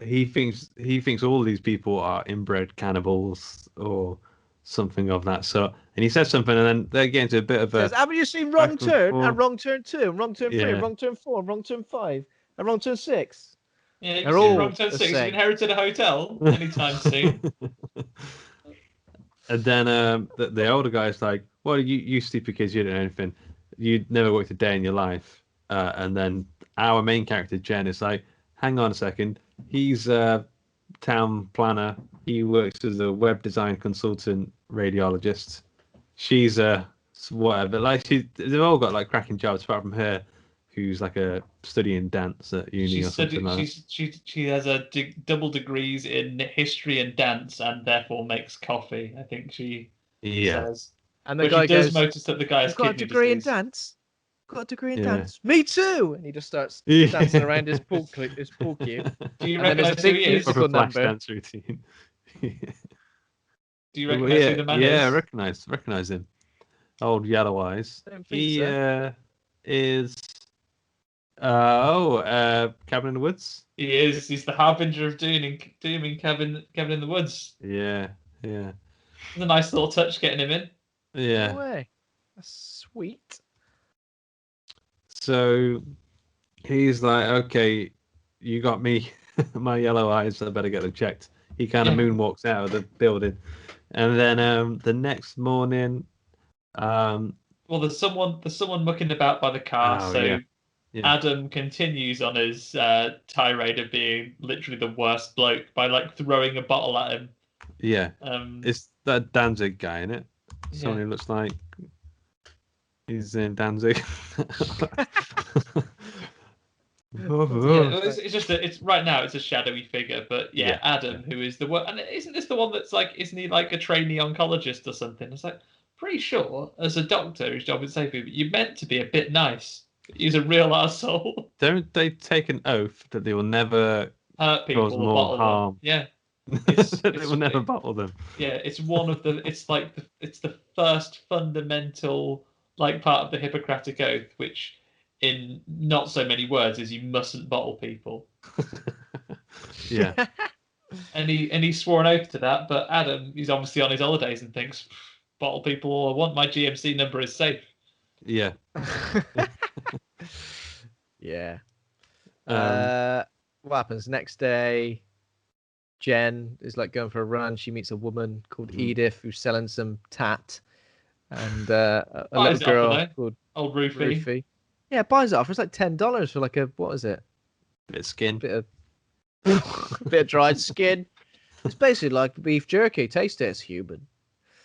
He thinks all these people are inbred cannibals or something of that sort. And he says something, and then they get into a bit of a. Says, haven't you seen Wrong Turn and Wrong Turn 2, and Wrong Turn 3, and Wrong Turn 4, and Wrong Turn 5, and Wrong Turn 6? Yeah, they're all Wrong Turn 6. You inherited a hotel anytime soon. And then the older guy's like, "Well, you stupid kids, you don't know anything. You'd never worked a day in your life." And then our main character, Jen, is like, "Hang on a second. He's a town planner. He works as a web design consultant, radiologist. She's a whatever. Like they've all got like cracking jobs apart from her, who's like studying dance at uni or something like that. She has double degrees in history and dance, and therefore makes coffee. I think she says. And the guy does notice that the guy has got a degree in dance. Got a degree in dance. Me too. And he just starts dancing around his pool cue. Do you recognise who he is? Proper flash dance routine. Do you recognise who the man is? Yeah, I recognise him. Old yellow eyes. He is. Cabin in the Woods. He is. He's the harbinger of doom in Cabin in the Woods. Yeah. It's a nice little touch getting him in. Yeah. No way. That's sweet. So he's like, "Okay, you got me, my yellow eyes. I better get them checked." He kind of moonwalks out of the building, and then the next morning, well, there's someone mucking about by the car. Adam continues on his tirade of being literally the worst bloke by like throwing a bottle at him. Yeah. It's that Danzig guy, isn't it? Someone who looks like he's in Danzig. It's just it's right now it's a shadowy figure, but Adam, who is the one, and isn't this the one that's like, isn't he like a trainee oncologist or something? It's like, pretty sure as a doctor whose job is safety, but you're meant to be a bit nice. He's a real arsehole. Don't they take an oath that they will never hurt people cause more harm? Them. Yeah. They will never bottle them. Yeah, it's one of the. It's like it's the first fundamental like part of the Hippocratic Oath, which, in not so many words, is you mustn't bottle people. Yeah. And he swore an oath to that, but Adam, he's obviously on his holidays and thinks, bottle people all I want. My GMC number is safe. Yeah. Yeah. What happens next day? Jen is like going for a run. She meets a woman called Edith who's selling some tat, and a little girl called Old Roofie. Yeah, buys it off. It's like $10 for like a, what is it? Bit of skin. Bit of dried skin. It's basically like beef jerky. Taste it, it's human.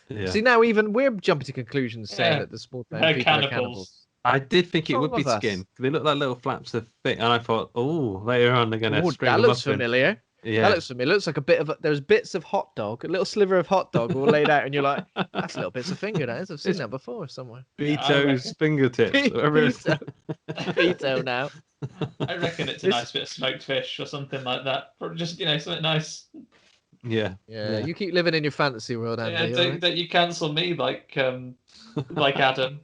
Yeah. See, now even we're jumping to conclusions saying that the small town They're people are cannibals. cannibals. I did think it What's would wrong be with us? skin. They look like little flaps of fit, and I thought, oh, later on they're gonna Oh, string that them looks up. familiar. Yeah. That looks familiar. It looks like a bit of there's bits of hot dog, a little sliver of hot dog all laid out, and you're like, that's little bits of finger. That is. I've seen It's that before somewhere. Beto's fingertips. Beto now. I reckon it's a nice bit of smoked fish or something like that. Probably just something nice. Yeah. Yeah. You keep living in your fantasy world, Andy. Yeah, don't you cancel me like Adam.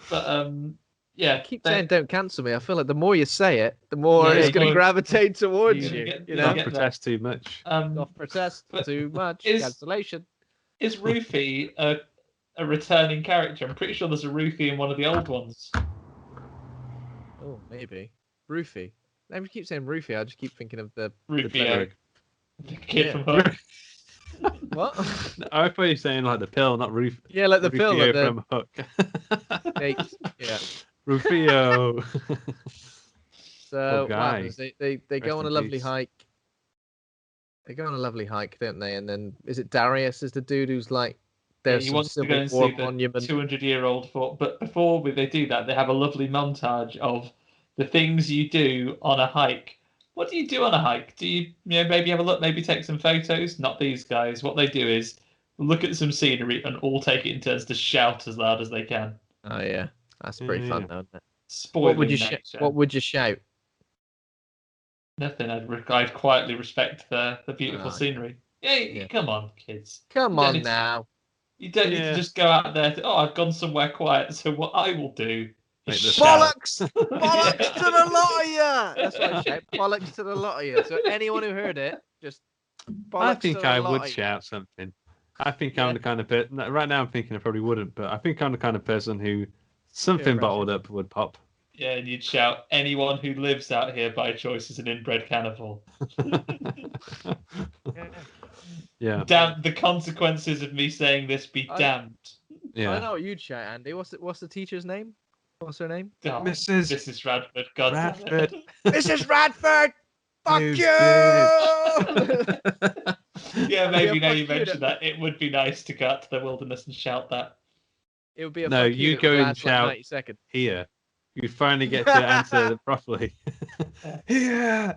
But yeah. I keep saying don't cancel me. I feel like the more you say it, the more it's going to gravitate towards you. Don't protest too much. Not protest too much. Cancellation. Is Rufy a returning character? I'm pretty sure there's a Rufy in one of the old ones. Oh, maybe. Rufy. Every keep saying Rufy, I just keep thinking of the Rufio, the kid from Hook. What? I thought you were saying like the pill, not Rufio. Yeah, like the pill. Like from Hook. Yeah. Rufio. So what happens? They go on a lovely peace. hike. They go on a lovely hike, don't they? And then is it Darius is the dude who's like there's he some wants to go Civil and War see the monument. 200-year-old fort. But before they do that, they have a lovely montage of the things you do on a hike. What do you do on a hike? Do you maybe have a look, maybe take some photos? Not these guys. What they do is look at some scenery and all take it in turns to shout as loud as they can. Oh yeah, that's pretty fun though. Isn't it? Spoiling What would you shout? Nothing. I'd quietly respect the beautiful scenery. Yeah, come on, kids. Come on now. You don't need to just go out there. I've gone somewhere quiet. So what I will do is bollocks, bollocks to the lot of you. That's what I shout. Bollocks to the lot of you. So anyone who heard it, just. I think I would shout something. I think I'm the kind of person. Right now, I'm thinking I probably wouldn't, but I think I'm the kind of person who something bottled up would pop. Yeah, and you'd shout, anyone who lives out here by choice is an inbred cannibal. Yeah. Damn, the consequences of me saying this be damned. Yeah. I know what you'd shout, Andy. What's the teacher's name? What's her name? Oh, Mrs. Radford. God Radford. Mrs. Radford! Fuck you! Yeah, maybe now you mentioned that, it would be nice to go out to the wilderness and shout that. It would be a no, you go and shout here. You finally get to answer properly. Here!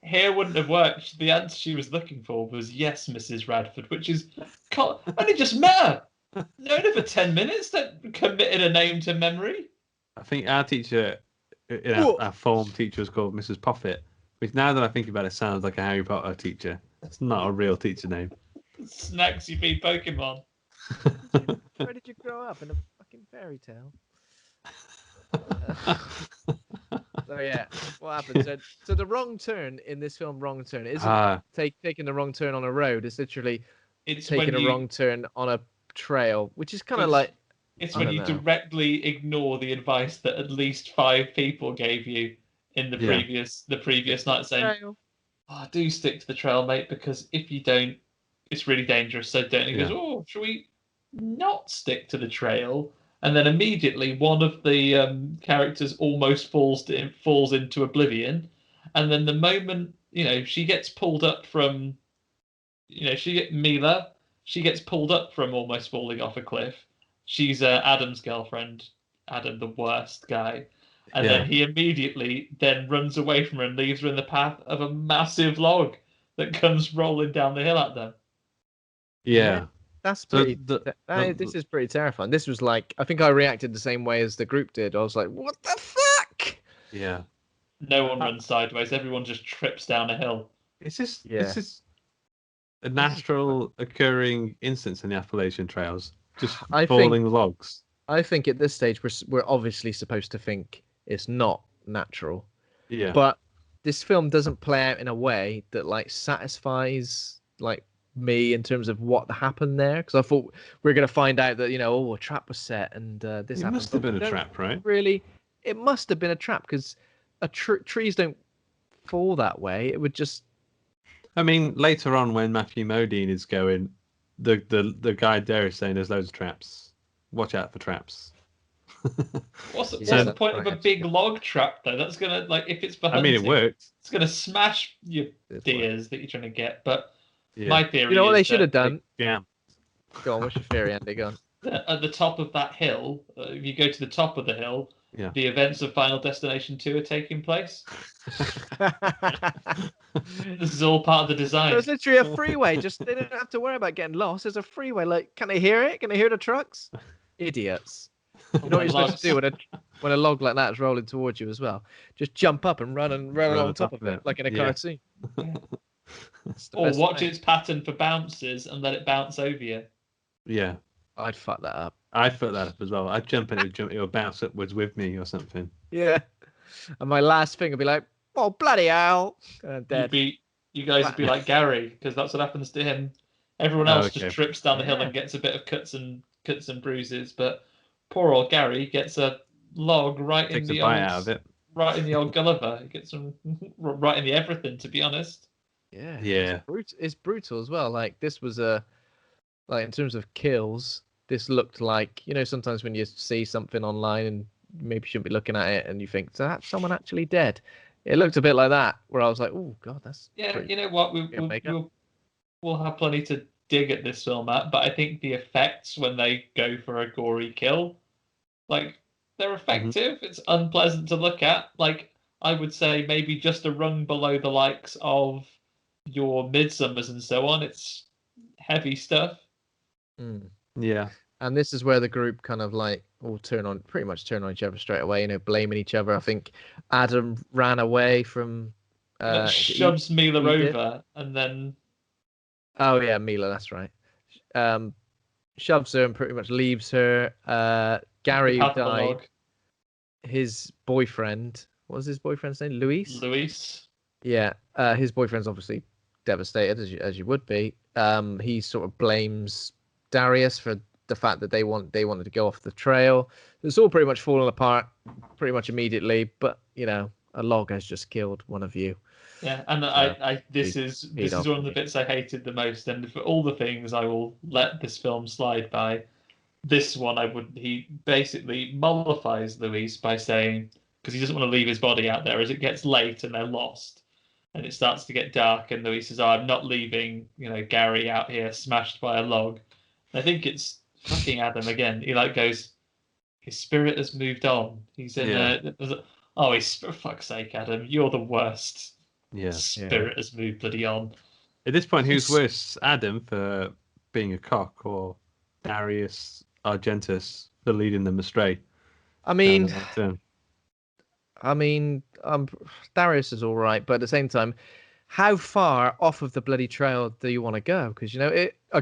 Here wouldn't have worked. The answer she was looking for was yes, Mrs. Radford, which is only just met her. Known her for 10 minutes that committed a name to memory. I think our teacher, our form teacher was called Mrs. Poffit, which now that I think about it sounds like a Harry Potter teacher. It's not a real teacher name. Snacks, you feed Pokemon. Where did you grow up? In a fucking fairy tale? So yeah, what happened? So the wrong turn in this film, wrong turn, isn't taking the wrong turn on a road. It's literally taking a wrong turn on a trail, which is kind of like. It's when you directly ignore the advice that at least 5 people gave you in the previous night, saying, do stick to the trail, mate, because if you don't, it's really dangerous. So don't. He goes, should we not stick to the trail? And then immediately one of the characters almost falls into oblivion. And then the moment, she gets pulled up from, Mila, she gets pulled up from almost falling off a cliff. She's Adam's girlfriend, Adam, the worst guy. And then he immediately then runs away from her and leaves her in the path of a massive log that comes rolling down the hill at them. Yeah. That's pretty. This is pretty terrifying. This was like, I think I reacted the same way as the group did. I was like, "What the fuck?" Yeah. No one runs sideways. Everyone just trips down a hill. It's just a natural occurring instance in the Appalachian Trails. Just falling logs. I think at this stage we're obviously supposed to think it's not natural. Yeah. But this film doesn't play out in a way that like satisfies like me in terms of what happened there, because I thought we were going to find out that a trap was set and this happened. It must have been a trap, right? Really, it must have been a trap, because trees don't fall that way. It would just. I mean, later on when Matthew Modine is going, the guy there is saying there's loads of traps. Watch out for traps. What's the point of a big log trap though? That's gonna if it's for hunting, it worked. It's gonna smash your deers that you're trying to get, but. My theory You know what they is should have done? Yeah. Go on, what's your theory, Andy? Go on. at the top of that hill, if you go to the top of the hill, the events of Final Destination 2 are taking place. This is all part of the design. There's literally a freeway. Just they don't have to worry about getting lost. There's a freeway. Like, can they hear it? Can they hear the trucks? Idiots. You know what you're supposed to do when a log like that is rolling towards you as well? Just jump up and run on top of it, like in a cartoon. Or watch its pattern for bounces and let it bounce over you. Yeah. I'd fuck that up. I'd fuck that up as well. I'd jump in, it would bounce upwards with me or something. Yeah. And my last thing would be like, oh, bloody hell. Dead. You guys would be like Gary, because that's what happens to him. Everyone else just trips down the hill and gets a bit of cuts and bruises, but poor old Gary gets a log right in the old Gulliver. He gets some right in the everything, to be honest. Yeah. It's brutal as well. Like, this was like, in terms of kills, this looked like, you know, sometimes when you see something online and maybe you shouldn't be looking at it and you think, so that's someone actually dead. It looked a bit like that, where I was like, oh god, that's you know what, we'll have plenty to dig at this film at, but I think the effects when they go for a gory kill, like, they're effective. It's unpleasant to look at. Like, I would say maybe just a rung below the likes of your Midsummers and so on. It's heavy stuff. Yeah. And this is where the group kind of like all pretty much turn on each other straight away, you know, blaming each other. I think Adam ran away from shoves Mila over and then oh yeah, Mila, that's right. Shoves her and pretty much leaves her. Gary died. His boyfriend, what was his boyfriend's name? Luis. Yeah. His boyfriend's obviously devastated, as you would be. He sort of blames Darius for the fact that they wanted to go off the trail. It's all pretty much fallen apart pretty much immediately, but you know, a log has just killed one of you. Yeah, and this is one of the bits I hated the most, and for all the things I will let this film slide by, this one he basically mollifies Luis by saying, because he doesn't want to leave his body out there as it gets late and they're lost and it starts to get dark, and Luis says, I'm not leaving, you know, Gary out here smashed by a log. And I think it's fucking Adam again. He like goes, his spirit has moved on. He's in for fuck's sake, Adam, you're the worst. Yeah. Spirit has moved bloody on. At this point, who's worse, Adam for being a cock or Darius Argentus for leading them astray? I mean, Darius is all right, but at the same time, how far off of the bloody trail do you want to go? Because, you know, how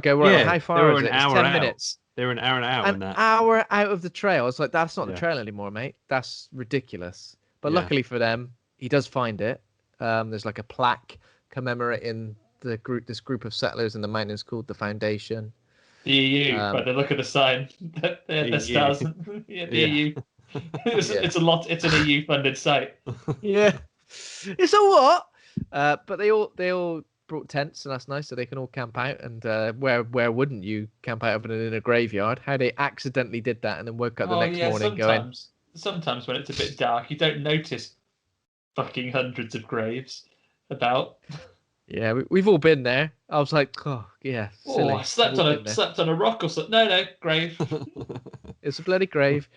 far is it? It's 10 minutes. They were an hour and out. An hour out of the trail. It's like, that's not the trail anymore, mate. That's ridiculous. But luckily for them, he does find it. There's like a plaque commemorating this group of settlers in the mountains called the Foundation. The EU, by the look of the sign. The stars. The EU. It's an EU-funded site. Yeah. It's a what? But they all brought tents, and that's nice, so they can all camp out. And where wouldn't you camp out in a graveyard? How they accidentally did that, and then woke up the next morning going. Sometimes when it's a bit dark, you don't notice fucking hundreds of graves about. Yeah, we've all been there. I was like, oh yeah, silly. I slept on a rock or something. No, grave. It's a bloody grave.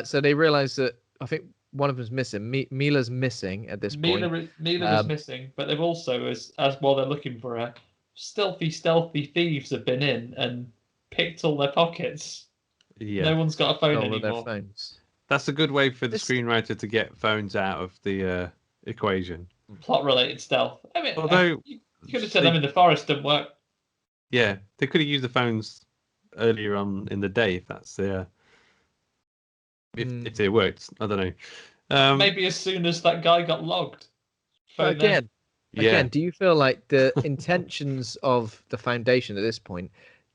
So they realised that I think one of them's missing. Mila's missing at this point. Mila is missing, but they've also, as while they're looking for her, stealthy thieves have been in and picked all their pockets. Yeah. No one's got a phone anymore. Their phones. That's a good way for the screenwriter to get phones out of the equation. Plot-related stealth. I mean, although you could have said them in the forest didn't work. Yeah, they could have used the phones earlier on in the day if that's the. If it worked, I don't know. Maybe as soon as that guy got logged. Again, do you feel like the intentions of the Foundation at this point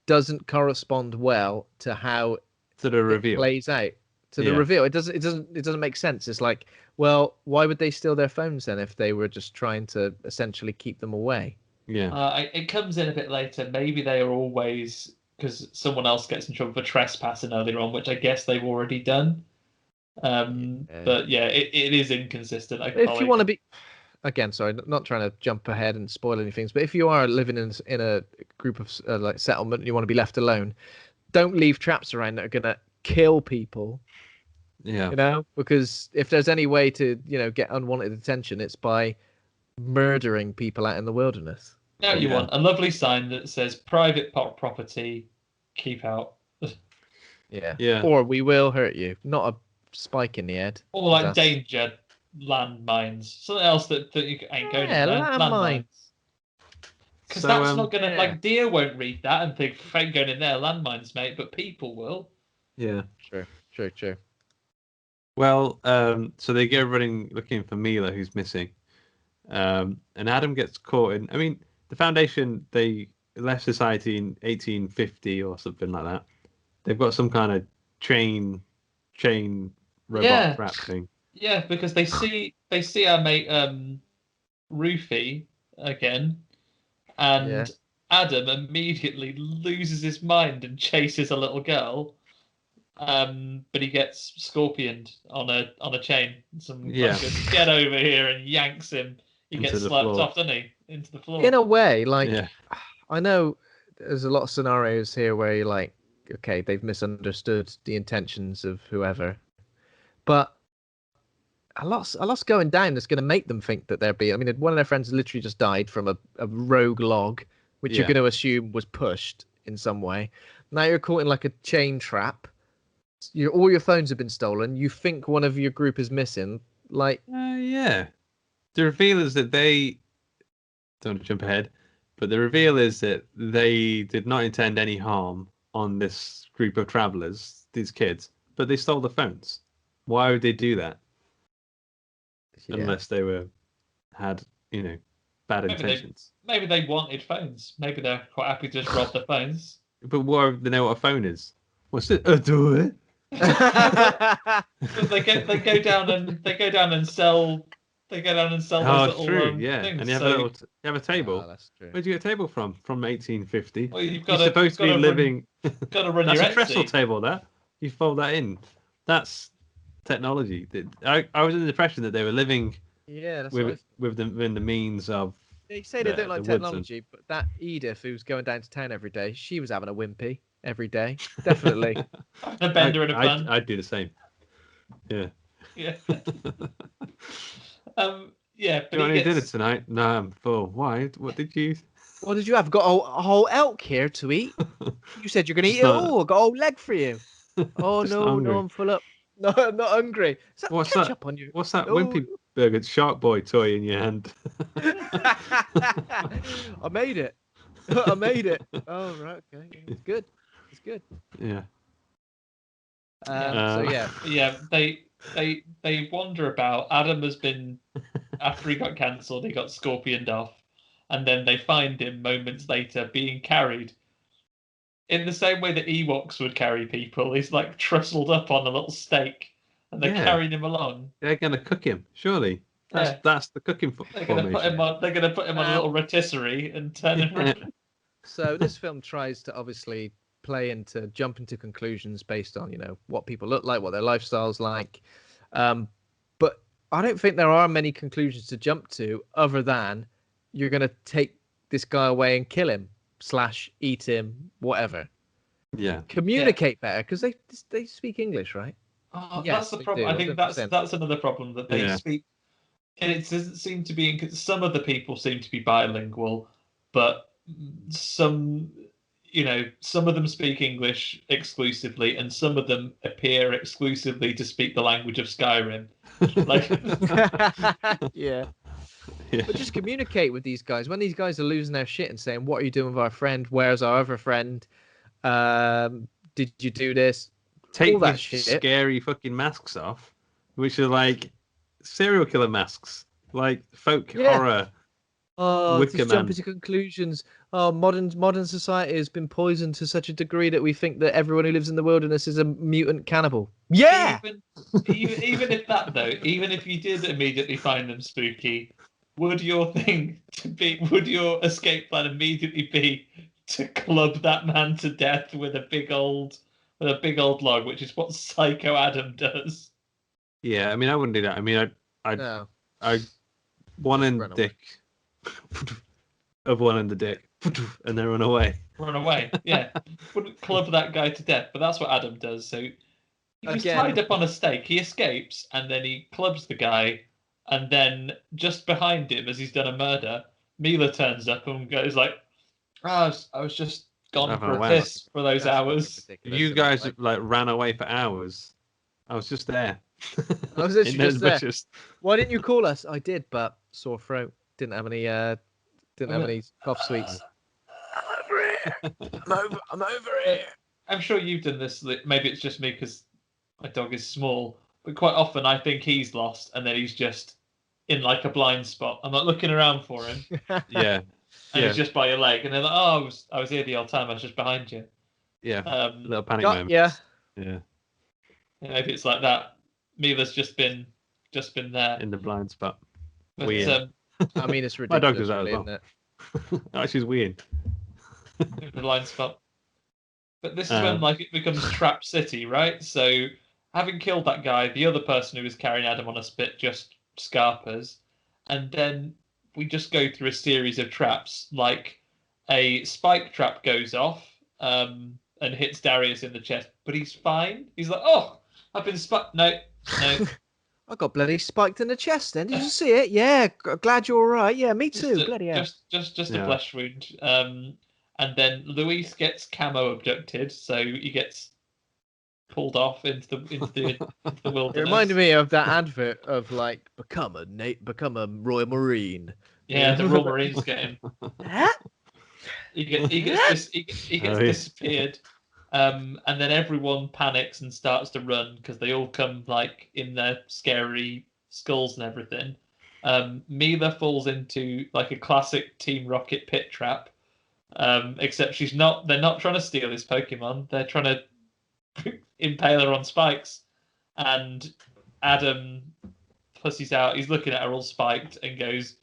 doesn't correspond well to how the reveal plays out? The reveal, it doesn't make sense. It's like, well, why would they steal their phones then if they were just trying to essentially keep them away? Yeah, it comes in a bit later. Maybe they are always, because someone else gets in trouble for trespassing earlier on, which I guess they've already done. But yeah, it is inconsistent. If you want to be, again, sorry, not trying to jump ahead and spoil anything, but if you are living in a group of like settlement and you want to be left alone, don't leave traps around that are gonna kill people. Yeah. You know, because if there's any way to, get unwanted attention, it's by murdering people out in the wilderness. Now you want a lovely sign that says private property, keep out. Yeah. Or we will hurt you. Not a spike in the head. Or like danger landmines. Something else that you ain't going in there. Landmines. Because that's not going to... Like, deer won't read that and think, ain't going in there, landmines, mate, but people will. Yeah. True. Well, so they go running looking for Mila, who's missing. And Adam gets caught in... I mean, the Foundation, they left society in 1850 or something like that. They've got some kind of chain robot wrap thing. Yeah, because they see our mate Rufy again, and Adam immediately loses his mind and chases a little girl. But he gets scorpioned on a chain. Get over here, and yanks him. He gets slapped off, doesn't he? Into the floor. In a way, I know there's a lot of scenarios here where you're like, okay, they've misunderstood the intentions of whoever, but a lot's going down that's going to make them think that they're being... I mean, one of their friends literally just died from a rogue log, which you're going to assume was pushed in some way. Now you're caught in like a chain trap. All your phones have been stolen. You think one of your group is missing. The reveal is that they... Don't jump ahead, but the reveal is that they did not intend any harm on this group of travelers, these kids, but they stole the phones. Why would they do that? Unless they had bad intentions. Maybe they wanted phones. Maybe they're quite happy to just rob the phones. But what they know what a phone is? What's it? Do it. They go down and sell. They go down and sell those little things. And you have a table. Oh, that's true. Where'd you get a table from? From 1850. Well, you're supposed to be living. Got to run that's your a trestle Etsy. table. That you fold that in. That's technology. I was under the impression that they were living. Within the means of. They say they don't like technology, but that Edith who's going down to town every day, she was having a wimpy every day. Definitely. A bender and a bun. I'd do the same. Yeah. Yeah. But you got any dinner tonight? No, I'm full. Why? What did you? What did you have? Got a whole elk here to eat. You said you're gonna eat it all. Got a whole leg for you. Oh no, I'm full up. No, I'm not hungry. What's that? What's that wimpy burger Shark Boy toy in your hand? I made it. Oh right, okay. It's good. Yeah. They wander about. Adam has been, after he got cancelled, he got scorpioned off, and then they find him moments later being carried in the same way that Ewoks would carry people. He's like trustled up on a little stake, and they're carrying him along. They're gonna cook him, surely. That's the cooking. They're gonna put him on. They're gonna put him on a little rotisserie and turn him around. So this film tries to obviously jump into conclusions based on what people look like, what their lifestyle's like, but I don't think there are many conclusions to jump to other than you're going to take this guy away and kill him / eat him, whatever. Communicate better, because they speak English, right? That's the problem. I think that's another problem, that they speak, and it doesn't seem to be. Some of the people seem to be bilingual, but some of them speak English exclusively, and some of them appear exclusively to speak the language of Skyrim. But just communicate with these guys. When these guys are losing their shit and saying, "What are you doing with our friend? Where's our other friend? Did you do this?" Take these scary fucking masks off, which are like serial killer masks, like folk horror. Just jump into conclusions. Modern society has been poisoned to such a degree that we think that everyone who lives in the wilderness is a mutant cannibal. Yeah. Even if you did immediately find them spooky, would your escape plan immediately be to club that man to death with a big old log, which is what Psycho Adam does? Yeah, I mean, I wouldn't do that. I mean, I one in the Run away. dick, of one in the dick, and then run away. Run away. Yeah, wouldn't club that guy to death, but that's what Adam does. So he's Again. tied up on a stake. He escapes, and then he clubs the guy, and then just behind him, as he's done a murder, Mila turns up and goes like, "Oh, I was just gone Having for a a wank." piss for those That's hours." fucking ridiculous, You isn't it? guys Like, ran away for hours. I was just there. I was literally in those just there. bushes. why didn't you call us? I did, but sore throat. Didn't have any cough sweets. I'm over here. I'm over here. I'm sure you've done this. Maybe it's just me because my dog is small, but quite often I think he's lost, and then he's just in like a blind spot. I'm like looking around for him, Yeah. and he's just by your leg, and they're like, "Oh, I was here the whole time. I was just behind you." Yeah. Um, Little panic Got moment. ya. Yeah. maybe it's like that. Mila's just been there. In the blind spot. But, Weird. I mean, it's My dog ridiculous, does that as really, well. isn't it? Oh, she's weird. the blind spot. But this is when Um, like it becomes Trap City, right? So having killed that guy, the other person who was carrying Adam on a spit just scarpers, and then we just go through a series of traps. Like a spike trap goes off and hits Darius in the chest, but he's fine. He's like, "Oh, I've been spiked." No. I got bloody spiked in the chest. Then did you see it? Yeah, glad you're all right. Yeah, me too. Bloody hell. Just Yeah. a flesh wound. And then Luis gets camo abducted, so he gets pulled off into the wilderness. It reminded me of that advert of like become a Royal Marine. Yeah, the Royal Marines get him. He gets disappeared. And then everyone panics and starts to run because they all come like in their scary skulls and everything. Mila falls into like a classic Team Rocket pit trap. Except they're not trying to steal his Pokemon. They're trying to impale her on spikes. And Adam pussies out. He's looking at her all spiked and goes,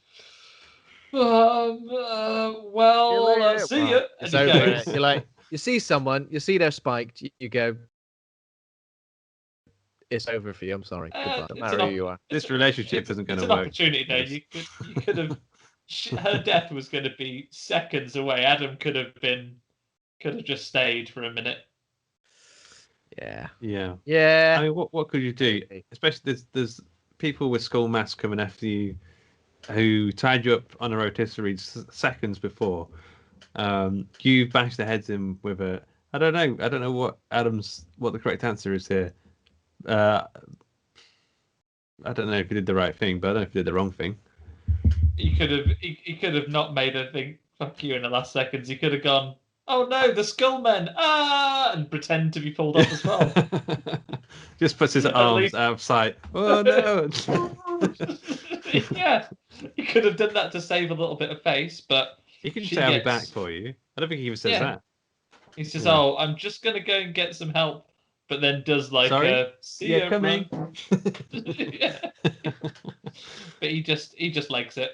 well, see ya. It's And he over. goes, You're like, you see someone, you see they're spiked, you go, it's over for you. I'm sorry. Goodbye. No matter who you are. This relationship isn't going to it's an work. opportunity there. You could have. Her death was going to be seconds away. Adam could have just stayed for a minute. Yeah. Yeah. Yeah. I mean, what could you do? Especially there's people with skull masks coming after you who tied you up on a rotisserie seconds before. You bashed their heads in with a. I don't know what the correct answer is here. I don't know if you did the right thing, but I don't know if you did the wrong thing. He could have not made her think fuck you in the last seconds. He could have gone, oh no, the Skullmen, and pretend to be pulled off as well. Just puts his arms out of sight. Oh no! Yeah, he could have done that to save a little bit of face, but he can say I'll be back for you. I don't think he even says that. He says, "Oh, I'm just gonna go and get some help," but then does like a see ya, coming. Yeah. But he just likes it.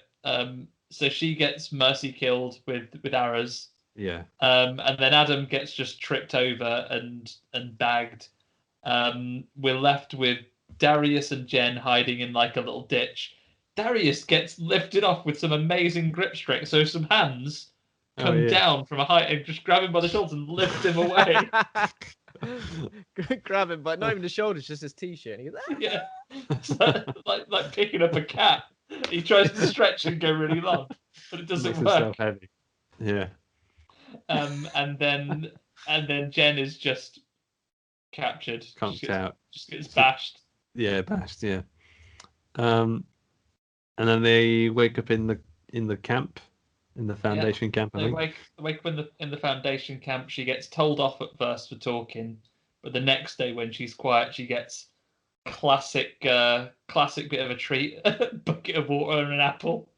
So she gets Mercy killed with arrows. Yeah. And then Adam gets just tripped over and bagged. We're left with Darius and Jen hiding in like a little ditch. Darius gets lifted off with some amazing grip strength. So some hands come down from a height and just grab him by the shoulders and lift him away. Grab him, but not even the shoulders, just his t-shirt. And he goes, Yeah, it's like picking up a cat. He tries to stretch and go really long, but it doesn't work. Heavy. Yeah. And then Jen is just captured. Conked out. Just gets bashed. Yeah, bashed. Yeah. And then they wake up in the camp, in the Foundation camp. I They think. wake up in the Foundation camp. She gets told off at first for talking, but the next day when she's quiet, she gets classic bit of a treat: a bucket of water and an apple,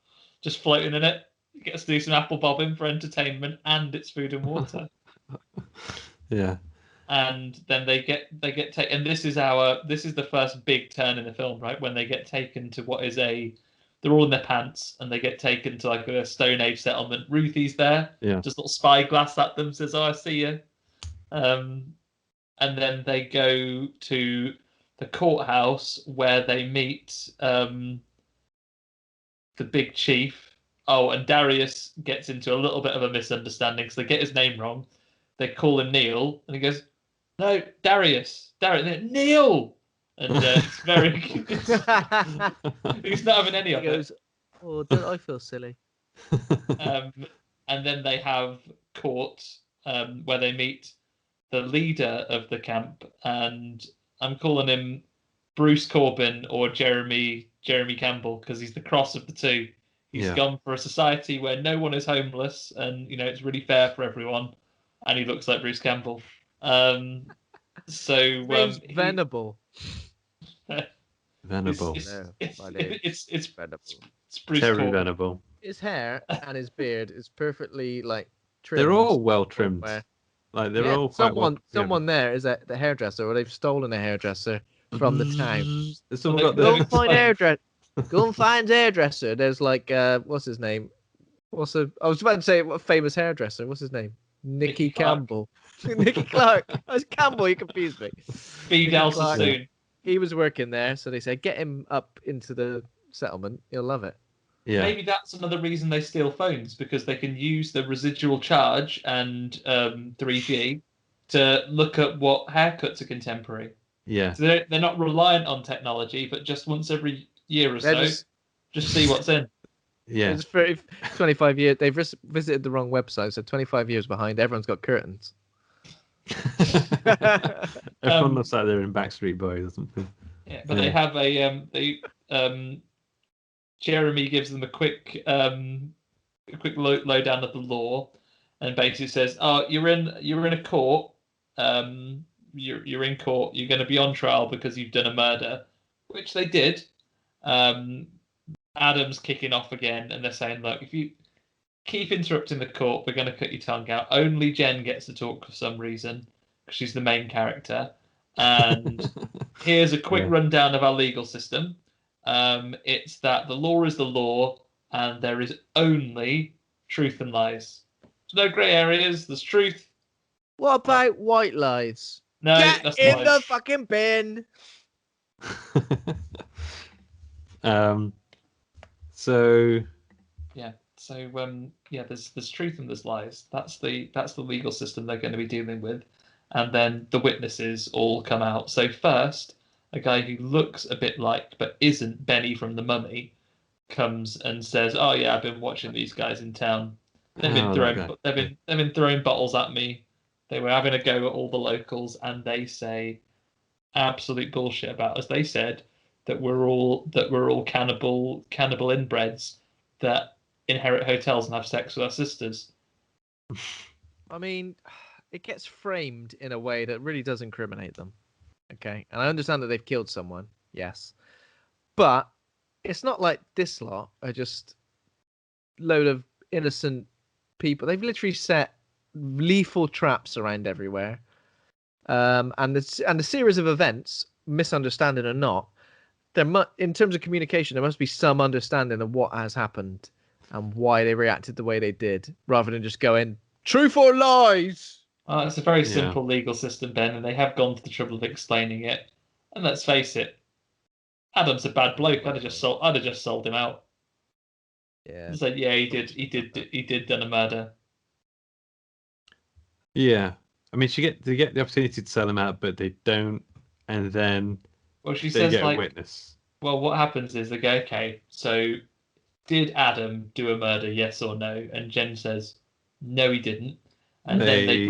just floating in it. Gets to do some apple bobbing for entertainment, and it's food and water. Yeah. And then they get taken. And this is the first big turn in the film, right? When they get taken to what is they're all in their pants, and they get taken to like a Stone Age settlement. Ruthie's there, just little spyglass at them, says, "Oh, I see you." And then they go to the courthouse where they meet the big chief. Oh, and Darius gets into a little bit of a misunderstanding because they get his name wrong. They call him Neil, and he goes, "No, Darius, Neil." And it's very. He's not having any of it. "Oh, don't I feel silly?" And then they have court where they meet the leader of the camp, and I'm calling him Bruce Corbin or Jeremy Campbell because he's the cross of the two. He's gone for a society where no one is homeless, and it's really fair for everyone, and he looks like Bruce Campbell. Venable. Venable. It's Venable. It's Bruce Terry Corbin. Venable. His hair and his beard is perfectly trimmed. They're all well trimmed. Like they're all quite someone there is the hairdresser, or they've stolen a hairdresser from the town. Go and find hairdresser. There's what's his name? I was about to say what famous hairdresser. What's his name? Nicky Campbell. Nicky Clark. I was Campbell. You confused me. Speed Elsa soon. He was working there, so they said get him up into the settlement. He'll love it. Yeah. Maybe that's another reason they steal phones, because they can use the residual charge and 3G to look at what haircuts are contemporary. Yeah. So they're not reliant on technology, but just once every year or so, just see what's in. Yeah. It's 25 years. They've visited the wrong website, so 25 years behind. Everyone's got curtains. Everyone looks like they're in Backstreet Boys or something. Yeah, but they have Jeremy gives them a quick lowdown of the law, and basically says, "Oh, you're in a court. You're in court. You're going to be on trial because you've done a murder," which they did. Adam's kicking off again, and they're saying, "Look, if you keep interrupting the court, we're going to cut your tongue out." Only Jen gets to talk for some reason because she's the main character. And here's a quick rundown of our legal system. It's that the law is the law, and there is only truth and lies. There's no grey areas. There's truth. What about white lies? No, get that's in lies. the fucking bin. There's truth and there's lies. That's the legal system they're going to be dealing with, and then the witnesses all come out. So first, a guy who looks a bit like but isn't Benny from The Mummy comes and says, "Oh yeah, I've been watching these guys in town. They've been throwing bottles at me. They were having a go at all the locals, and they say absolute bullshit about us. They said that we're all cannibal inbreds that inherit hotels and have sex with our sisters." I mean, it gets framed in a way that really does incriminate them. Okay, and I understand that they've killed someone, yes, but it's not like this lot are just load of innocent people. They've literally set lethal traps around everywhere, and the series of events, misunderstanding or not, in terms of communication, there must be some understanding of what has happened and why they reacted the way they did, rather than just going truth or lies. It's a very simple legal system, Ben, and they have gone to the trouble of explaining it. And let's face it, Adam's a bad bloke. I'd have just sold him out. Yeah. It's like, yeah, he did done a murder. Yeah, I mean, they get the opportunity to sell him out, but they don't, and then she says, get a witness. Well, what happens is they go, "Okay, so did Adam do a murder? Yes or no?" And Jen says, "No, he didn't." And then they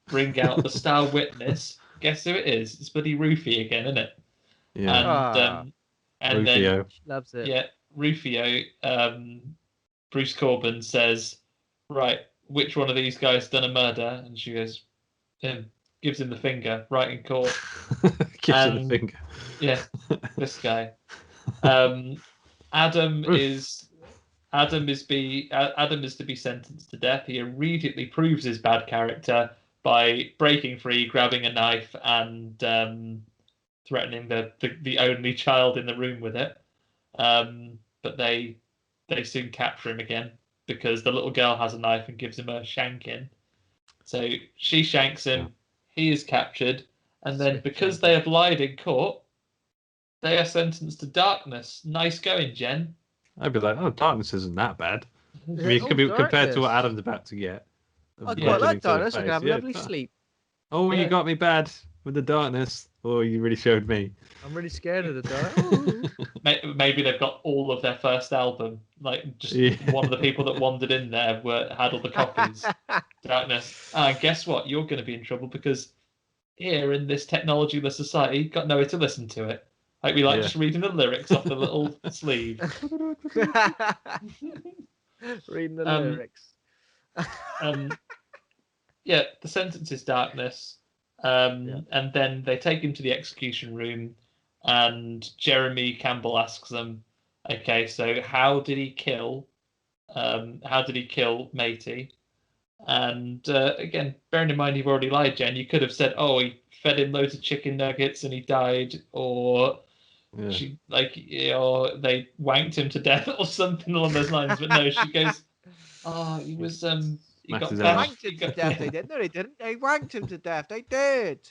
bring out the star witness. Guess who it is? It's bloody Rufy again, isn't it? Yeah. And Rufio. then Loves it. Yeah, Rufio. Bruce Corbin says, "Right, which one of these guys done a murder?" And she goes, "Him." Gives him the finger right in court. Gives him the finger. Yeah, this guy. Adam is to be sentenced to death. He immediately proves his bad character by breaking free, grabbing a knife, and threatening the only child in the room with it. But they soon capture him again because the little girl has a knife and gives him a shanking. So she shanks him. He is captured, and then because they have lied in court, they are sentenced to darkness. Nice going, Jen. I'd be like, oh, darkness isn't that bad. I mean, it Oh, could be compared to what darkness. Adam's about to get. I quite like darkness. I can have a Yeah, lovely sleep. Oh, Yeah. you got me bad with the darkness. Oh, you really showed me. I'm really scared of the dark. Maybe they've got all of their first album. Like, just one of the people that wandered in there had all the copies. Darkness. And guess what? You're going to be in trouble because here in this technologyless society, got nowhere to listen to it. Like, we like just reading the lyrics off the little sleeve. Reading the lyrics. Yeah, the sentence is darkness. And then they take him to the execution room, and Jeremy Campbell asks them, okay, so how did he kill Matey? And again, bearing in mind you've already lied, Jen, you could have said, oh, he fed him loads of chicken nuggets and he died, or or they wanked him to death or something along those lines. But no, she goes, oh, he was he got wanked him to death. They didn't. No, they didn't. They wanked him to death. They did.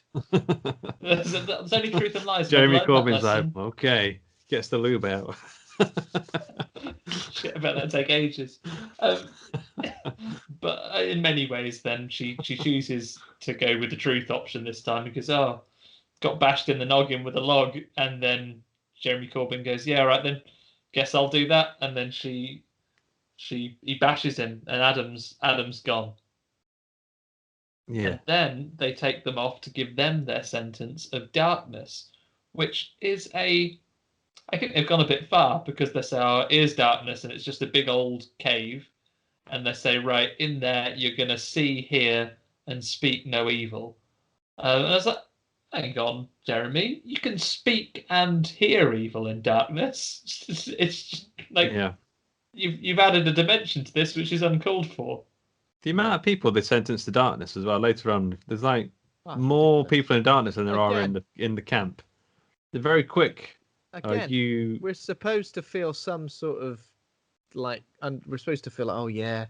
There's only truth and lies. Jeremy Corbyn's like, okay, gets the lube out. Shit, I bet that'd take ages. But in many ways, then she chooses to go with the truth option this time because got bashed in the noggin with a log, and then Jeremy Corbyn goes, yeah, all right then, guess I'll do that, and then he bashes him, and Adam's gone. Yeah. And then they take them off to give them their sentence of darkness, which is I think they've gone a bit far because they say, oh, it is darkness, and it's just a big old cave. And they say, right, in there, you're going to see, hear, and speak no evil. And I was like, hang on, Jeremy, you can speak and hear evil in darkness. It's just like, you've added a dimension to this which is uncalled for. The amount of people they sentence to darkness as well later on, there's like more people in darkness than there are in the camp. They're very quick. Again, we're supposed to feel some sort of we're supposed to feel like,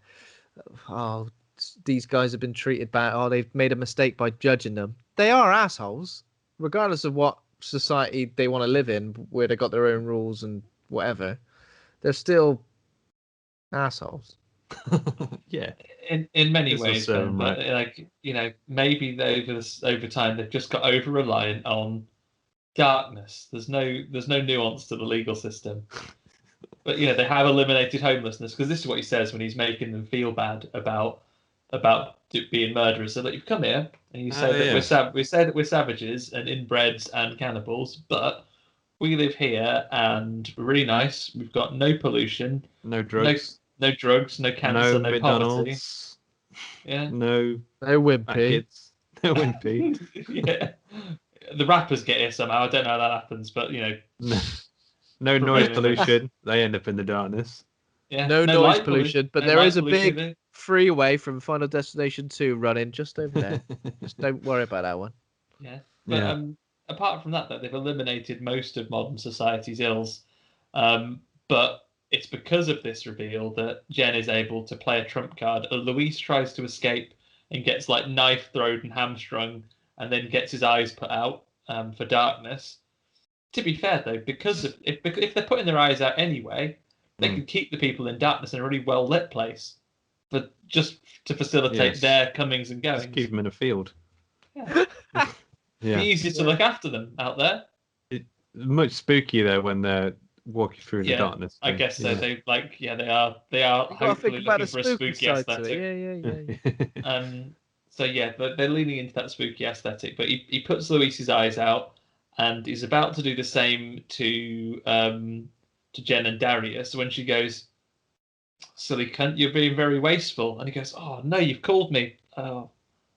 these guys have been treated bad. They've made a mistake by judging them. They are assholes, regardless of what society they want to live in, where they got their own rules and whatever. They're still assholes. Yeah, in many ways, but maybe over time they've just got over reliant on darkness. There's no nuance to the legal system. But they have eliminated homelessness because this is what he says when he's making them feel bad about being murderers. So that you've come here and you say that we say that we're savages and inbreds and cannibals, but we live here and we're really nice. We've got no pollution, no drugs, no cancer, no poverty. Yeah, no wimpy, no wimpy. Yeah, the rappers get here somehow. I don't know how that happens, but No noise pollution. They end up in the darkness. Yeah, no noise pollution, but there is a big freeway from Final Destination 2 running just over there. Just don't worry about that one. Yeah, but apart from that, though, they've eliminated most of modern society's ills. But it's because of this reveal that Jen is able to play a trump card. Luis tries to escape and gets knife thrown and hamstrung, and then gets his eyes put out for darkness. To be fair, though, because if they're putting their eyes out anyway, they can keep the people in darkness in a really well lit place, but just to facilitate their comings and goings. Just keep them in a field. Yeah, Be easier to look after them out there. It's much spookier though when they're walking through the darkness. I guess so. They are hopefully looking for a spooky aesthetic. So they're leaning into that spooky aesthetic. But he puts Luis's eyes out. And he's about to do the same to Jen and Darius when she goes, silly cunt, you're being very wasteful. And he goes, oh, no, you've called me. I don't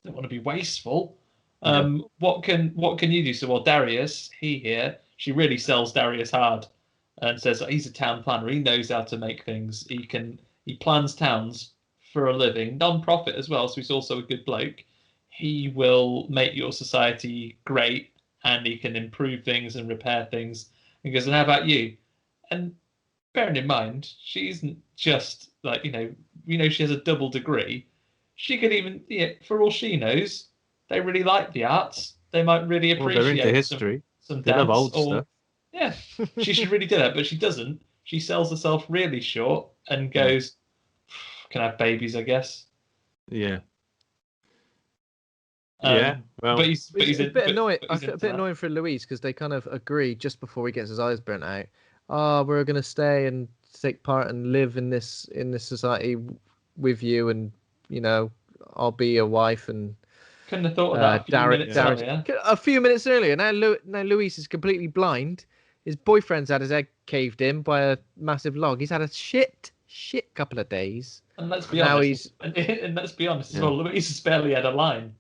want to be wasteful. What can you do? So, Darius, she really sells Darius hard and says he's a town planner. He knows how to make things. He plans towns for a living, non-profit as well. So he's also a good bloke. He will make your society great. And he can improve things and repair things. And goes, and how about you? And bearing in mind, she isn't just she has a double degree. She could even, for all she knows, they really like the arts. They might really appreciate they're into history. Some they dance love old stuff. Yeah, she should really do that, but she doesn't. she sells herself really short and goes, "Can I have babies? I guess." Yeah. Yeah. Well, but he's a bit annoying. But he's a bit annoying for Louise because they kind of agree just before he gets his eyes burnt out. Oh, we're gonna stay and take part and live in this society with you, and I'll be your wife. And couldn't have thought of that a few minutes earlier. Now Louise is completely blind. His boyfriend's had his head caved in by a massive log. He's had a shit couple of days. And let's be honest. And let's be honest as well. Louise has barely had a line.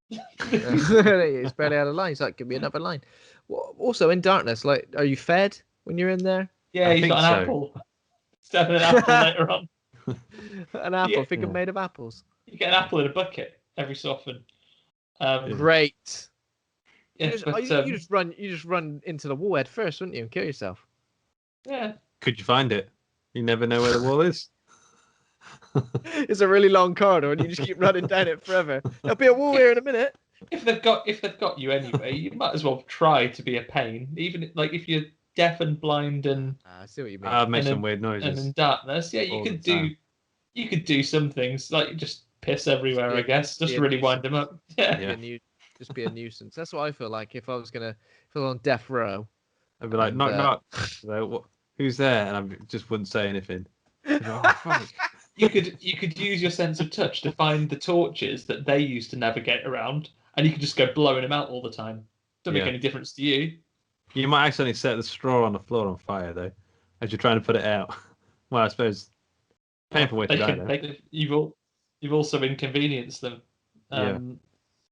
He's barely had a line. He's like, give me another line. Also, in darkness, like, are you fed when you're in there? Yeah, he's got an apple. He's having an apple later on. An apple, figure made of apples. You get an apple in a bucket every so often. Great. Yeah, you just run into the wall head first, wouldn't you, and kill yourself? Yeah. Could you find it? You never know where the wall is. It's a really long corridor, and you just keep running down it forever. There'll be a wall here in a minute. If they've got you anyway, you might as well try to be a pain. Even like if you're deaf and blind and I see what you mean. I'd make some weird noises. And in darkness, yeah, you could do some things like just piss everywhere. I guess just really wind them up. Yeah. Just be a nuisance. That's what I feel like if I was on death row. I'd be like, knock. Who's there? And I just wouldn't say anything. Oh, fuck. You could use your sense of touch to find the torches that they use to navigate around, and you could just go blowing them out all the time. Don't make any difference to you. You might accidentally set the straw on the floor on fire though, as you're trying to put it out. Well, I suppose painful way to die. You've also inconvenienced them.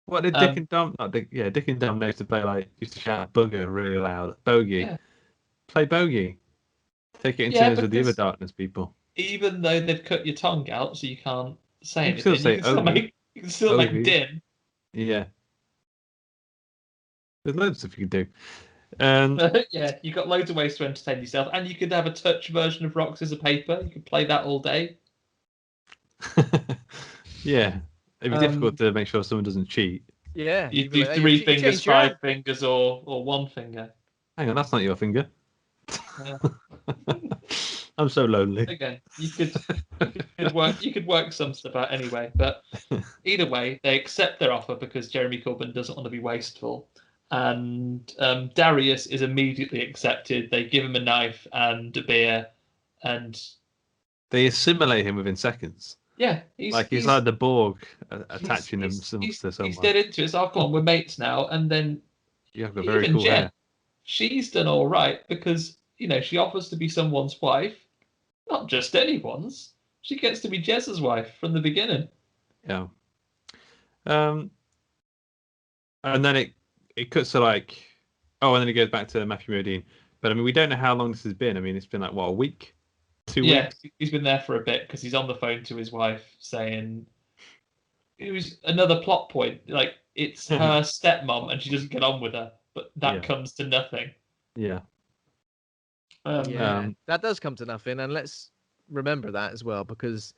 What did Dick and Dom? Dick and Dom used to play used to shout booger really loud. Bogey. Yeah. Play bogey. Take it in turns with the other darkness people. Even though they've cut your tongue out, so you can't say anything. You can still make din. Yeah. There's loads of stuff you can do. Yeah, you've got loads of ways to entertain yourself, and you could have a touch version of Rock, Scissors, Paper. You could play that all day. Yeah. It'd be difficult to make sure someone doesn't cheat. Yeah. You do 3 fingers, 5 fingers, or 1 finger. Hang on, that's not your finger. I'm so lonely. Again, you could work some stuff out anyway, but either way, they accept their offer because Jeremy Corbyn doesn't want to be wasteful, and Darius is immediately accepted. They give him a knife and a beer, and they assimilate him within seconds. Yeah, he's like the Borg attaching him to someone. He's dead into it. So, come on, we're mates now, and then you have got very cool hair. She's done all right because she offers to be someone's wife. Not just anyone's. She gets to be Jez's wife from the beginning. Yeah. And then it cuts to and then it goes back to Matthew Modine. But I mean, we don't know how long this has been. I mean, it's been a week, 2 weeks. Yeah, he's been there for a bit because he's on the phone to his wife saying it was another plot point. Like it's her stepmom and she doesn't get on with her, but that comes to nothing. Yeah. That does come to nothing, and let's remember that as well, because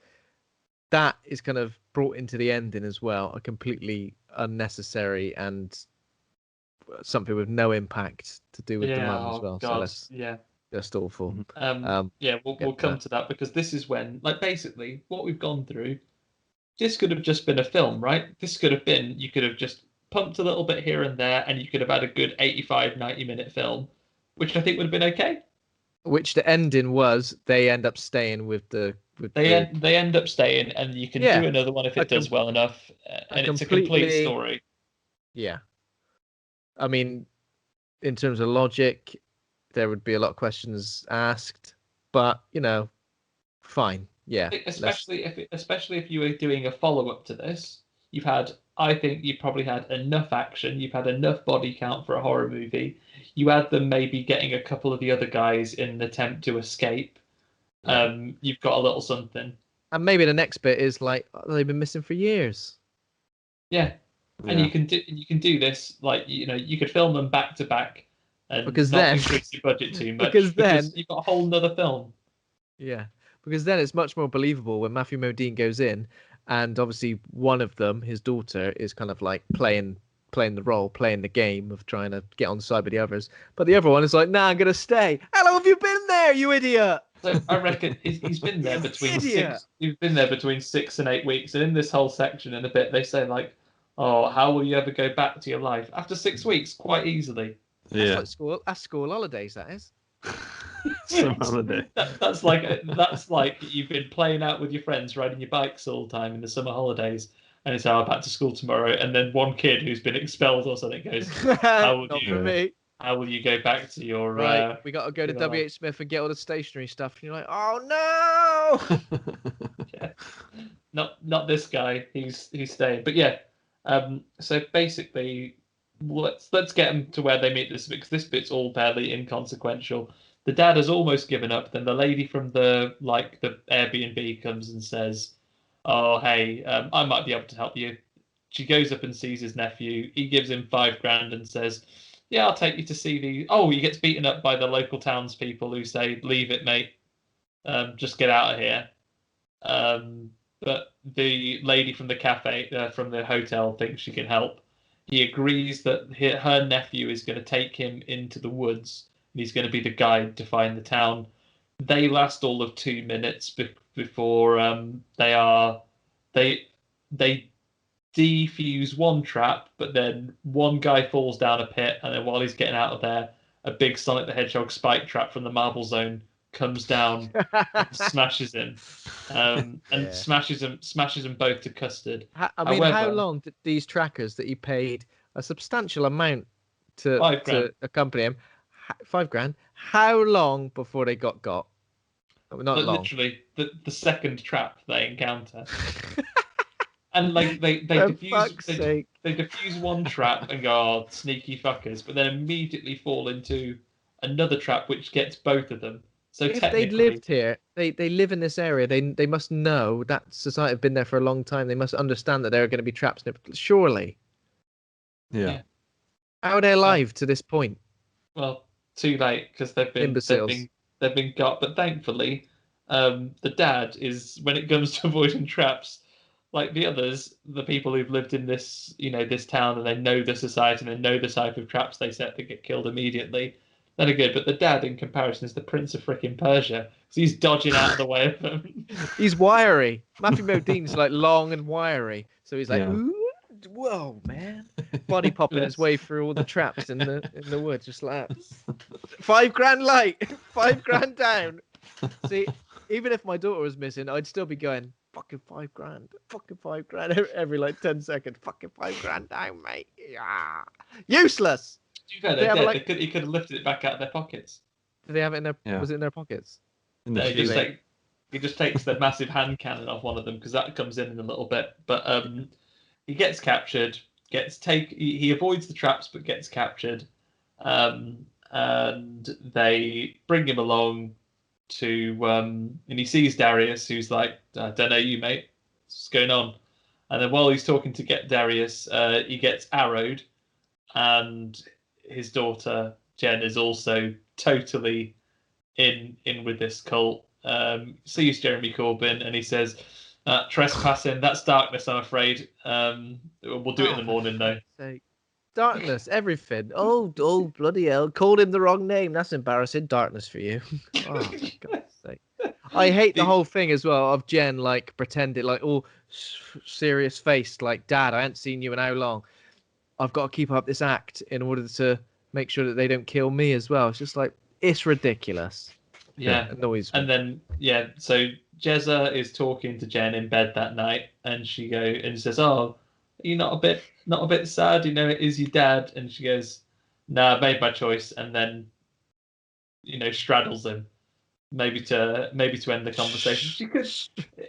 that is kind of brought into the ending as well, a completely unnecessary and something with no impact to do with the mum as well. God. So that's just awful. We'll come to that because this is when, basically, what we've gone through. This could have just been a film, right? This could have been you could have just pumped a little bit here and there, and you could have had a good 85-90-minute film, which I think would have been okay. Which the ending was, they end up staying with the. They end up staying, and you can do another one if it does well enough, and it's a complete story. Yeah, I mean, in terms of logic, there would be a lot of questions asked, but fine, yeah. Especially if you were doing a follow up to this, I think you've probably had enough action, you've had enough body count for a horror movie. You had them maybe getting a couple of the other guys in an attempt to escape. You've got a little something. And maybe the next bit is they've been missing for years. Yeah. And you can do this you could film them back to back and because not then increase your budget too much because then you've got a whole nother film. Yeah. Because then it's much more believable when Matthew Modine goes in, and obviously one of them, his daughter, is kind of playing the role, playing the game of trying to get on side with the others. But the other one is like, nah, I'm going to stay. How long have you been there, you idiot? So I reckon he's been there between Idiot. He's been there between 6 and 8 weeks, and in this whole section, in a bit, they say like, "Oh, how will you ever go back to your life after 6 weeks?" Quite easily. That's Yeah. like school. That's school holidays. That is. Some holiday. That's like you've been playing out with your friends, riding your bikes all the time in the summer holidays, and it's I'm back to school tomorrow, and then one kid who's been expelled or something goes, Not for me. How will you go back to your Right? We got to go to WH Smith and get all the stationery stuff. And you're like, oh no! Yeah. Not this guy. He's staying. But yeah. So basically, let's get them to where they meet this bit, because this bit's all fairly inconsequential. The dad has almost given up. Then the lady from the Airbnb comes and says, "Oh, hey, I might be able to help you." She goes up and sees his nephew. He gives him $5,000 and says, "Yeah, I'll take you to see the." Oh, he gets beaten up by the local townspeople who say, "Leave it, mate. Just get out of here." But the lady from the cafe, from the hotel, thinks she can help. He agrees that her nephew is going to take him into the woods. He's going to be the guide to find the town. They last all of 2 minutes before they defuse one trap, but then one guy falls down a pit, and then while he's getting out of there, a big Sonic the Hedgehog spike trap from the Marble Zone comes down and smashes him, smashes them both to custard. However, how long did these trackers that he paid a substantial amount to accompany him? $5,000. How long before they got? Not long. Literally, the second trap they encounter. And like they defuse one trap and go, "Oh, sneaky fuckers," but then immediately fall into another trap which gets both of them. So if they'd lived here, they live in this area. They must know that society have been there for a long time. They must understand that there are going to be traps. Surely. Yeah. How are they alive to this point? Well, too late, because they've been got. But thankfully, the dad is, when it comes to avoiding traps, like the others, the people who've lived in this, this town, and they know the society and they know the type of traps they set that get killed immediately. That are good. But the dad, in comparison, is the Prince of frickin' Persia. So he's dodging out of the way of them. He's wiry. Matthew Modine's like long and wiry. So he's like, ooh, whoa, man. Body popping his way through all the traps in the woods, just like that. $5,000 light, $5,000 down. See, even if my daughter was missing, I'd still be going, fucking $5,000, fucking $5,000 every like 10 seconds. Fucking $5,000 down, mate. Yeah. Useless. To be fair, they're dead. He could have lifted it back out of their pockets. Did they have it in their? Yeah. Was it in their pockets? He just takes the massive hand cannon off one of them, because that comes in a little bit. But he gets captured. He avoids the traps, but gets captured. And they bring him along to and he sees Darius, who's like, "I don't know you, mate. What's going on?" And then while he's talking to get Darius, he gets arrowed, and his daughter Jen is also totally in with this cult. Sees Jeremy Corbyn, and he says, "Trespassing, that's darkness, I'm afraid. We'll do it in the morning, though." Darkness, everything. Oh, bloody hell! Called him the wrong name. That's embarrassing. Darkness for you. Oh, for God's sake. I hate the whole thing as well of Jen like pretending, like all serious faced, like, "Dad, I haven't seen you in how long. I've got to keep up this act in order to make sure that they don't kill me as well." It's just like, it's ridiculous. Yeah. It annoys me. And then, so Jezza is talking to Jen in bed that night, and she says, "Oh, are you not a bit sad? It is your dad." And she goes, "Nah, I made my choice," and then, straddles him. Maybe to end the conversation. She could,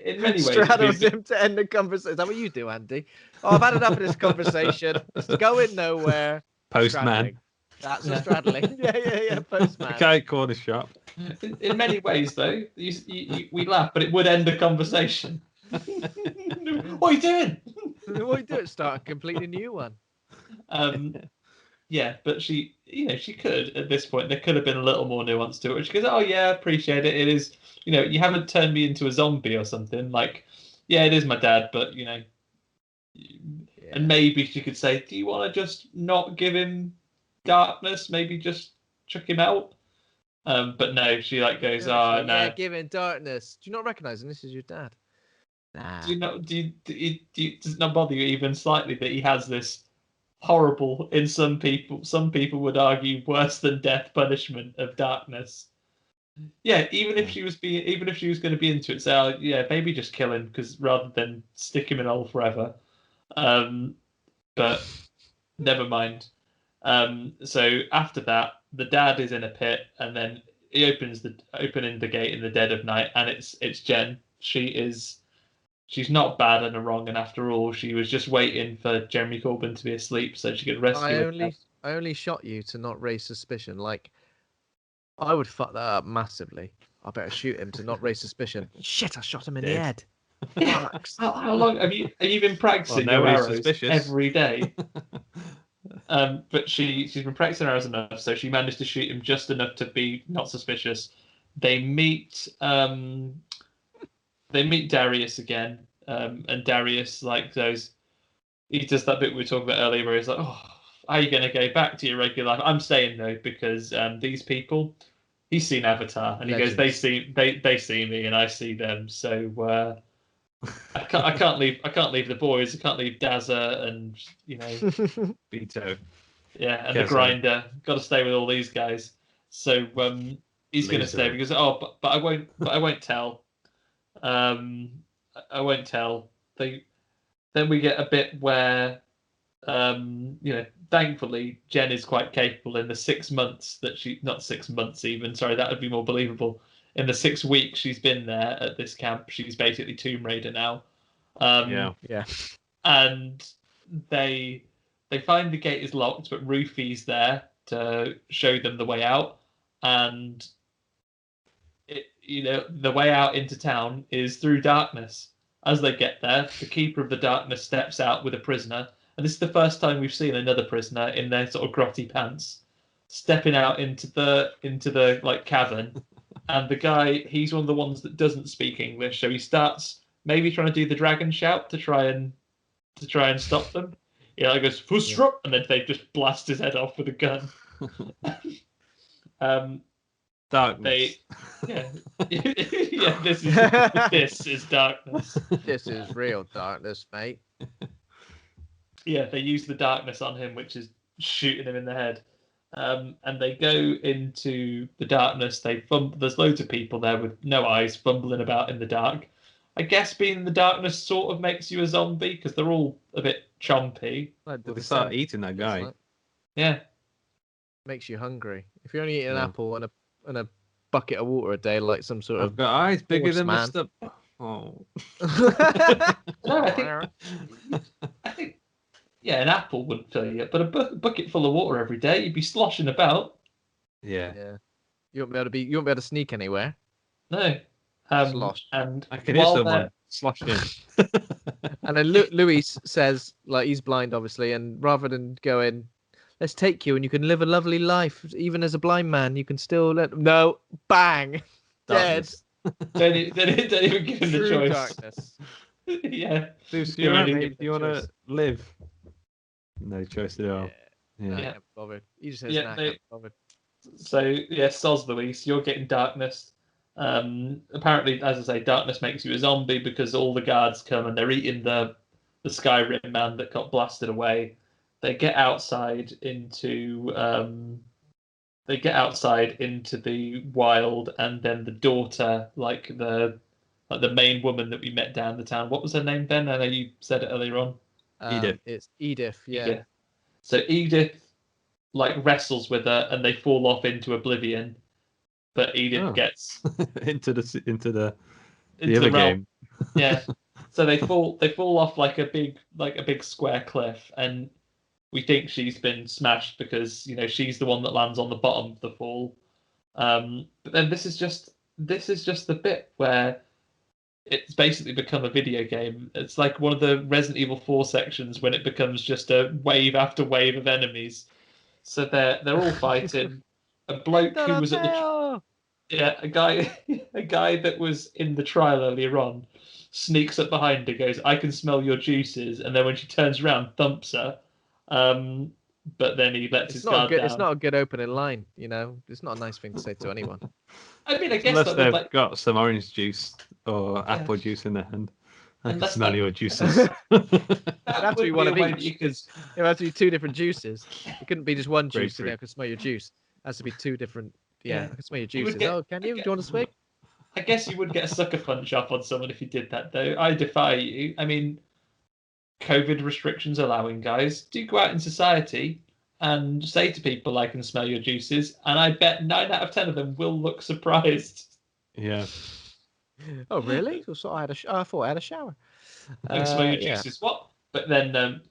in many ways, straddles him to end the conversation. Is that what you do, Andy? Oh, I've had enough of this conversation. It's going nowhere. Postman. That's a straddling. Yeah. Postman. Okay, corner shop. In many ways, though, we laugh, but it would end the conversation. What are you doing? What are you doing? Start a completely new one. Yeah, but she could, at this point, there could have been a little more nuance to it. She goes, "Oh yeah, appreciate it. It is, you haven't turned me into a zombie or something. Like, yeah, it is my dad, but Yeah. And maybe she could say, "Do you want to just not give him darkness? Maybe just chuck him out." But no, she like goes, Yeah, oh no. yeah, give in darkness. Do you not recognise him? This is your dad. Nah. Do you does it not bother you even slightly that he has this horrible, in some people would argue worse than death punishment of darkness? Yeah, even if she was going to be into it, say, oh, yeah, maybe just kill him because rather than stick him in a hole forever. But never mind. So after that, the dad is in a pit, and then he opening the gate in the dead of night, and it's Jen. She's not bad and wrong, and after all, she was just waiting for Jeremy Corbyn to be asleep so she could rescue him. I only shot you to not raise suspicion. Like, I would fuck that up massively. I better shoot him to not raise suspicion. Shit, I shot him in the head. How long have you been practicing your arrows every day? But she's been practicing arrows enough, so she managed to shoot him just enough to be not suspicious. They meet Darius again, and Darius he does that bit we were talking about earlier where he's like, oh, are you going to go back to your regular life? I'm saying no because these people, he's seen Avatar, and he goes, they see me and I see them, so I can't leave the boys, I can't leave Dazza and Beto, and the Grinder, got to stay with all these guys. So he's going to stay because but I won't tell. I won't tell. Then we get a bit where, thankfully Jen is quite capable in the 6 months not 6 months even, sorry, that would be more believable. In the 6 weeks she's been there at this camp, she's basically Tomb Raider now. Yeah. And they find the gate is locked, but Rufy's there to show them the way out, and the way out into town is through darkness. As they get there, the keeper of the darkness steps out with a prisoner, and this is the first time we've seen another prisoner in their sort of grotty pants stepping out into the like cavern. And the guy, he's one of the ones that doesn't speak English, so he starts maybe trying to do the dragon shout to try and stop them. Yeah, he goes Fusrup, and then they just blast his head off with a gun. Darkness. This is darkness. This is real darkness, mate. Yeah, they use the darkness on him, which is shooting him in the head. And they go into the darkness. There's loads of people there with no eyes, fumbling about in the dark. I guess being in the darkness sort of makes you a zombie because they're all a bit chompy. Well, they start eating that guy. Yeah, makes you hungry. If you're only eating an apple and a bucket of water a day, like some sort of. I've got eyes bigger than Mr. Oh. No, I think. Yeah, an apple wouldn't fill you up, but a bucket full of water every day, you'd be sloshing about. Yeah. You won't be able to sneak anywhere. No. Slosh. And I can hear someone sloshing. And then Louis says, like, he's blind, obviously, and rather than going, let's take you and you can live a lovely life, even as a blind man, you can still no, bang, dead. Don't even give him the choice. Darkness. Yeah. Do you want to live? No choice at all. Yeah. Bothered. He just says, can't bothered. So, soz Luis, you're getting darkness. Apparently, as I say, darkness makes you a zombie because all the guards come and they're eating the Skyrim man that got blasted away. They get outside into the wild, and then the daughter, like the main woman that we met down the town. What was her name, Ben? I know you said it earlier on. Edith. It's Edith, yeah. Edith. So Edith wrestles with her, and they fall off into oblivion. But Edith gets into the other game. Yeah. So they fall off like a big square cliff, and we think she's been smashed because she's the one that lands on the bottom of the fall. But then this is just the bit where it's basically become a video game. It's like one of the Resident Evil 4 sections when it becomes just a wave after wave of enemies. So they're all fighting. A bloke who was at a guy that was in the trial earlier on sneaks up behind her, goes, "I can smell your juices," and then when she turns around, thumps her. but then he lets his guard down. It's not a good opening line, you know. It's not a nice thing to say to anyone. I mean, I guess unless they've like... got some orange juice or apple juice in their hand. I can smell your juices. It'd have to be one of each, because it has to be two different juices. It couldn't be just one juice, and I can smell your juice. It has to be two different. Yeah, I can smell your juices. Can you? Do you want to swig? I guess you would get a sucker punch off on someone if you did that, though. I defy you. I mean, COVID restrictions allowing, guys, do go out in society and say to people, "I can smell your juices," and I bet 9 out of 10 of them will look surprised. Yeah. Oh, really? So I thought I had a shower. I can smell your juices. What? But then,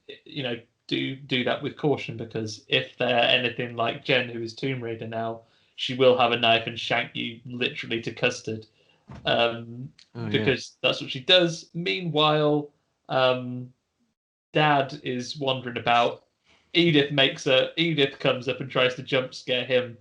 do that with caution, because if they're anything like Jen, who is Tomb Raider now, she will have a knife and shank you literally to custard, because that's what she does. Meanwhile, Dad is wandering about. Edith comes up and tries to jump scare him,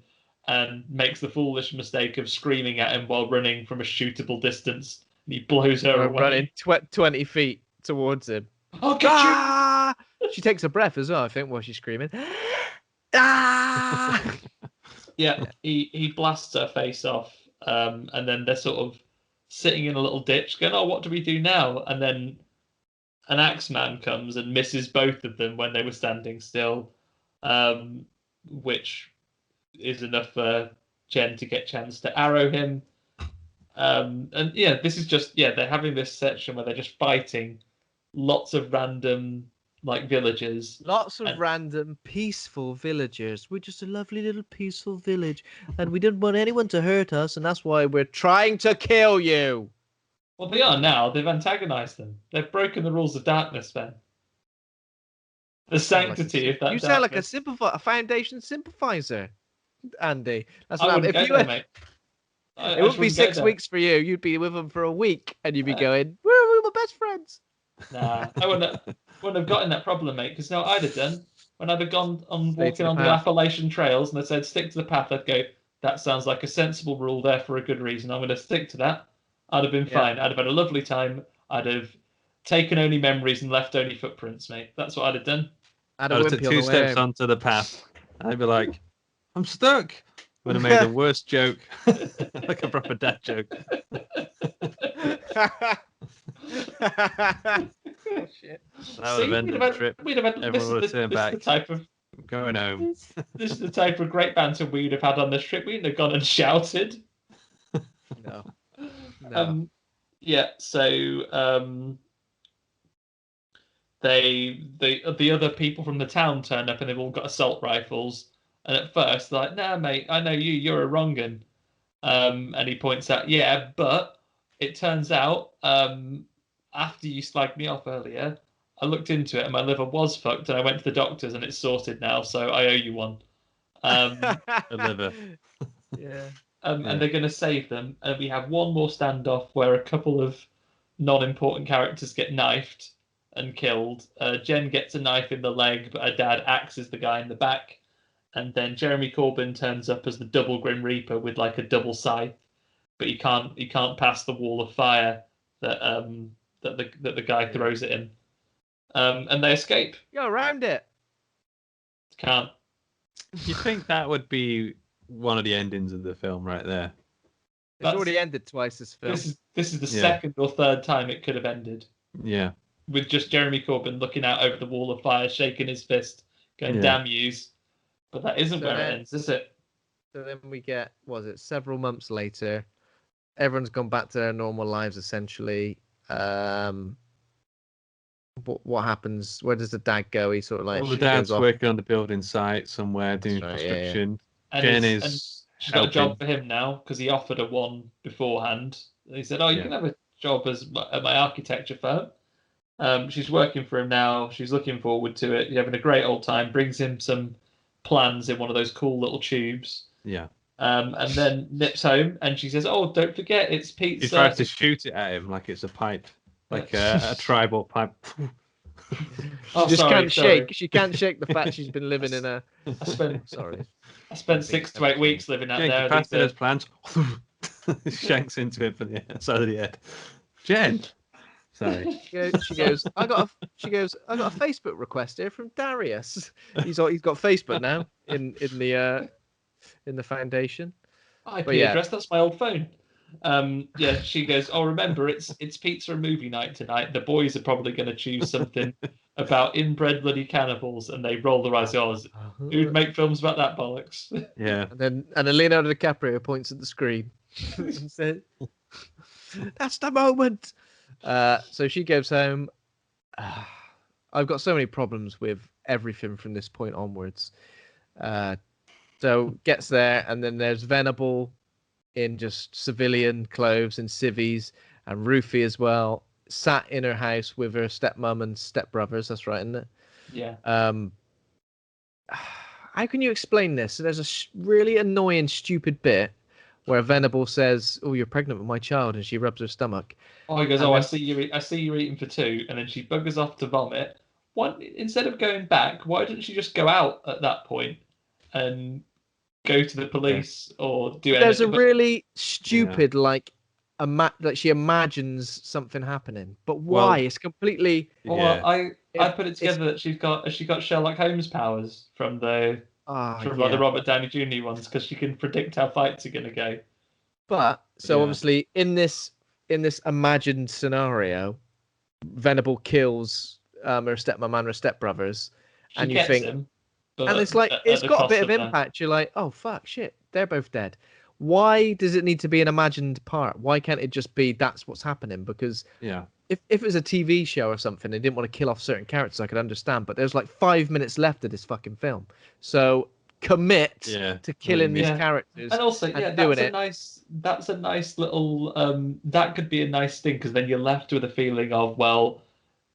and makes the foolish mistake of screaming at him while running from a shootable distance. And he blows her away. Running 20 feet towards him. I'll get you! She takes a breath as well, I think, while she's screaming. Ah! Yeah, he blasts her face off, and then they're sort of sitting in a little ditch going, oh, what do we do now? And then an axeman comes and misses both of them when they were standing still, which is enough for Jen to get a chance to arrow him. This is just, they're having this section where they're just fighting lots of random villagers. Lots of random peaceful villagers. We're just a lovely little peaceful village, and we didn't want anyone to hurt us, and that's why we're trying to kill you. Well, they are now. They've antagonized them. They've broken the rules of darkness, Ben. The sanctity of that. You sound like a Foundation sympathizer, Andy. That's what happened. If you mate. It would be 6 weeks for you. You'd be with them for a week, and you'd be going, we're my best friends. Nah, I wouldn't have gotten that problem, mate, because I'd have done. When I'd have gone on walking on the Appalachian trails and they said, stick to the path, I'd go, that sounds like a sensible rule there for a good reason. I'm going to stick to that. I'd have been fine. I'd have had a lovely time. I'd have taken only memories and left only footprints, mate. That's what I'd have done. I'd have took 2 steps onto the path. I'd be like, I'm stuck. Would have made the worst joke. Like a proper dad joke. Oh, shit. That would have ended the trip. Everyone would have turned back. Going home. This is the type of great banter we'd have had on this trip. We wouldn't have gone and shouted. No. The other people from the town turn up and they've all got assault rifles. And at first they're like, nah, mate, I know you're a wrong 'un. And he points out, yeah, but it turns out after you slagged me off earlier, I looked into it and my liver was fucked and I went to the doctors and it's sorted now, so I owe you one. A liver. Yeah. And they're going to save them. And we have one more standoff where a couple of non-important characters get knifed and killed. Jen gets a knife in the leg, but her dad axes the guy in the back. And then Jeremy Corbyn turns up as the double Grim Reaper with a double scythe, but he can't pass the wall of fire that the guy throws at him. And they escape. Go around it. Can't. You think that would be one of the endings of the film right there? It's already ended twice, this film. This is the second or third time it could have ended. Yeah. With just Jeremy Corbyn looking out over the wall of fire, shaking his fist, going, damn yous. But that isn't where it ends, is it? So then we get, several months later, everyone's gone back to their normal lives, essentially. What happens? Where does the dad go? He sort of the dad's working on the building site somewhere doing construction. Yeah. Jen she's got a job for him now because he offered her one beforehand. He said, "Oh, you can have a job at my architecture firm." She's working for him now. She's looking forward to it. He's having a great old time. Brings him some plans in one of those cool little tubes. Yeah. And then nips home, and she says, "Oh, don't forget, it's pizza." She tries to shoot it at him like it's a pipe, like a tribal pipe. She can't shake the fact she's been living in a. I spent 6 to 8 weeks living out there. Passed those plans. Shanks into it for the side of the head. Jen. Sorry. She goes, I got a Facebook request here from Darius. He's got Facebook now in the foundation. IP address, that's my old phone. Yeah, she goes, oh, remember, it's pizza and movie night tonight. The boys are probably going to choose something about inbred bloody cannibals, and they roll their eyes. Who'd make films about that bollocks? Yeah. And then Leonardo DiCaprio points at the screen and says, that's the moment. So she goes home. I've got so many problems with everything from this point onwards. So gets there, and then there's Venable in just civilian clothes and civvies, and Rufy as well, sat in her house with her stepmom and stepbrothers. That's right, isn't it? Yeah. How can you explain this? So there's a really annoying, stupid bit where Venable says, "Oh, you're pregnant with my child," and she rubs her stomach. Oh, he goes, "Oh, I see you eating for two," and then she buggers off to vomit. Instead of going back, why didn't she just go out at that point and go to the police or do anything? There's a really stupid like she imagines something happening, but why? Well, it's completely. Well, I put it together that she got Sherlock Holmes powers from the Robert Downey Jr. ones, because she can predict how fights are going to go. But obviously in this imagined scenario, Venable kills her stepmom and her stepbrothers, and you think, and it's like it's got a bit of impact. You're like, oh fuck, shit, they're both dead. Why does it need to be an imagined part? Why can't it just be that's what's happening? Because if it was a TV show or something, they didn't want to kill off certain characters, I could understand. But there's like 5 minutes left of this fucking film, so commit to killing these characters. And also, that's a nice little that could be a nice thing, because then you're left with a feeling of, well,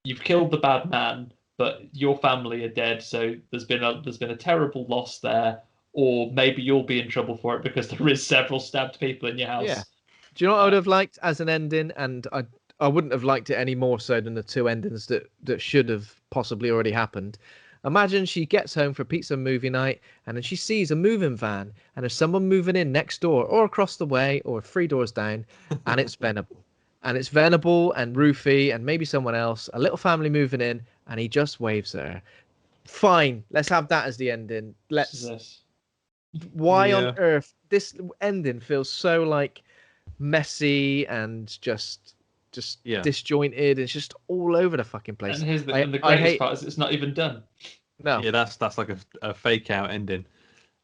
you've killed the bad man, but your family are dead, so there's been a terrible loss there. Or maybe you'll be in trouble for it because there is several stabbed people in your house. Yeah. Do you know what I would have liked as an ending? And I wouldn't have liked it any more so than the two endings that should have possibly already happened. Imagine she gets home for pizza movie night, and then she sees a moving van, and there's someone moving in next door or across the way or 3 doors down, and it's Venable. And it's Venable and Rufy and maybe someone else, a little family moving in, and he just waves at her. Fine, let's have that as the ending. Why on earth this ending feels so like messy and just disjointed? It's just all over the fucking place. And the greatest part is it's not even done. No. Yeah, that's like a fake out ending.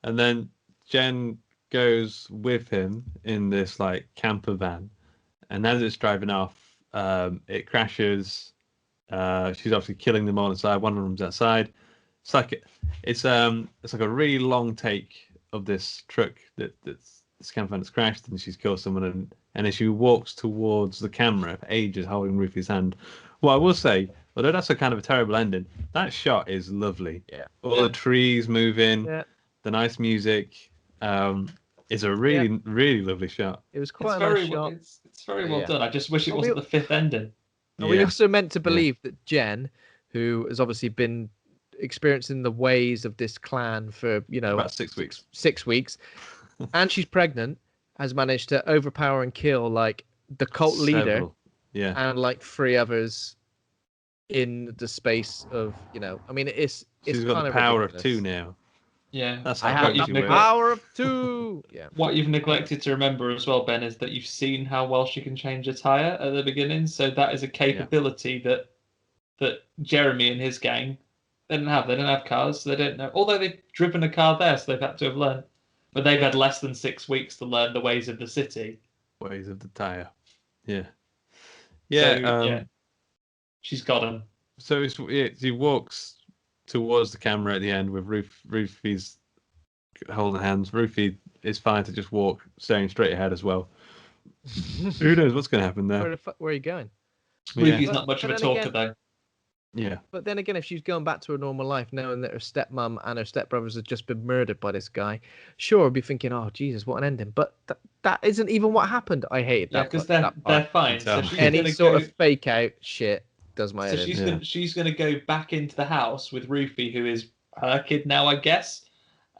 And then Jen goes with him in this like camper van, and as it's driving off, it crashes. She's obviously killing them all inside. One of them's outside. It's like a really long take of this truck this camper van that's crashed, and she's killed someone, and as she walks towards the camera for ages holding Rufy's hand. Well, I will say, although that's a kind of a terrible ending, that shot is lovely. All the trees moving, the nice music. It's a really really lovely shot. It was quite a nice shot. It's very well done. I just wish it wasn't the fifth ending. We also meant to believe that Jen, who has obviously been experiencing the ways of this clan for about 6 weeks, and she's pregnant, has managed to overpower and kill like the cult leader and like 3 others in the space of I mean it's she's got the power of 2 now. That's I have the power of 2. What you've neglected to remember as well, Ben, is that you've seen how well she can change a tire at the beginning, so that is a capability that Jeremy and his gang They don't have cars, so they don't know. Although they've driven a car there, so they've had to have learned. But they've had less than 6 weeks to learn the ways of the city. Ways of the tire. Yeah. She's got him. So he walks towards the camera at the end with Rufy's holding hands. Rufy is fine to just walk, staring straight ahead as well. Who knows what's going to happen there? Where are you going? Rufy's not much of a talker, though. Yeah. But then again, if she's going back to her normal life, knowing that her stepmom and her stepbrothers have just been murdered by this guy, sure, I'd be thinking, oh, Jesus, what an ending. But that isn't even what happened. I hate that. Yeah, because they're fine. So any sort of fake out shit does my head in. She's going to go back into the house with Rufy, who is her kid now, I guess,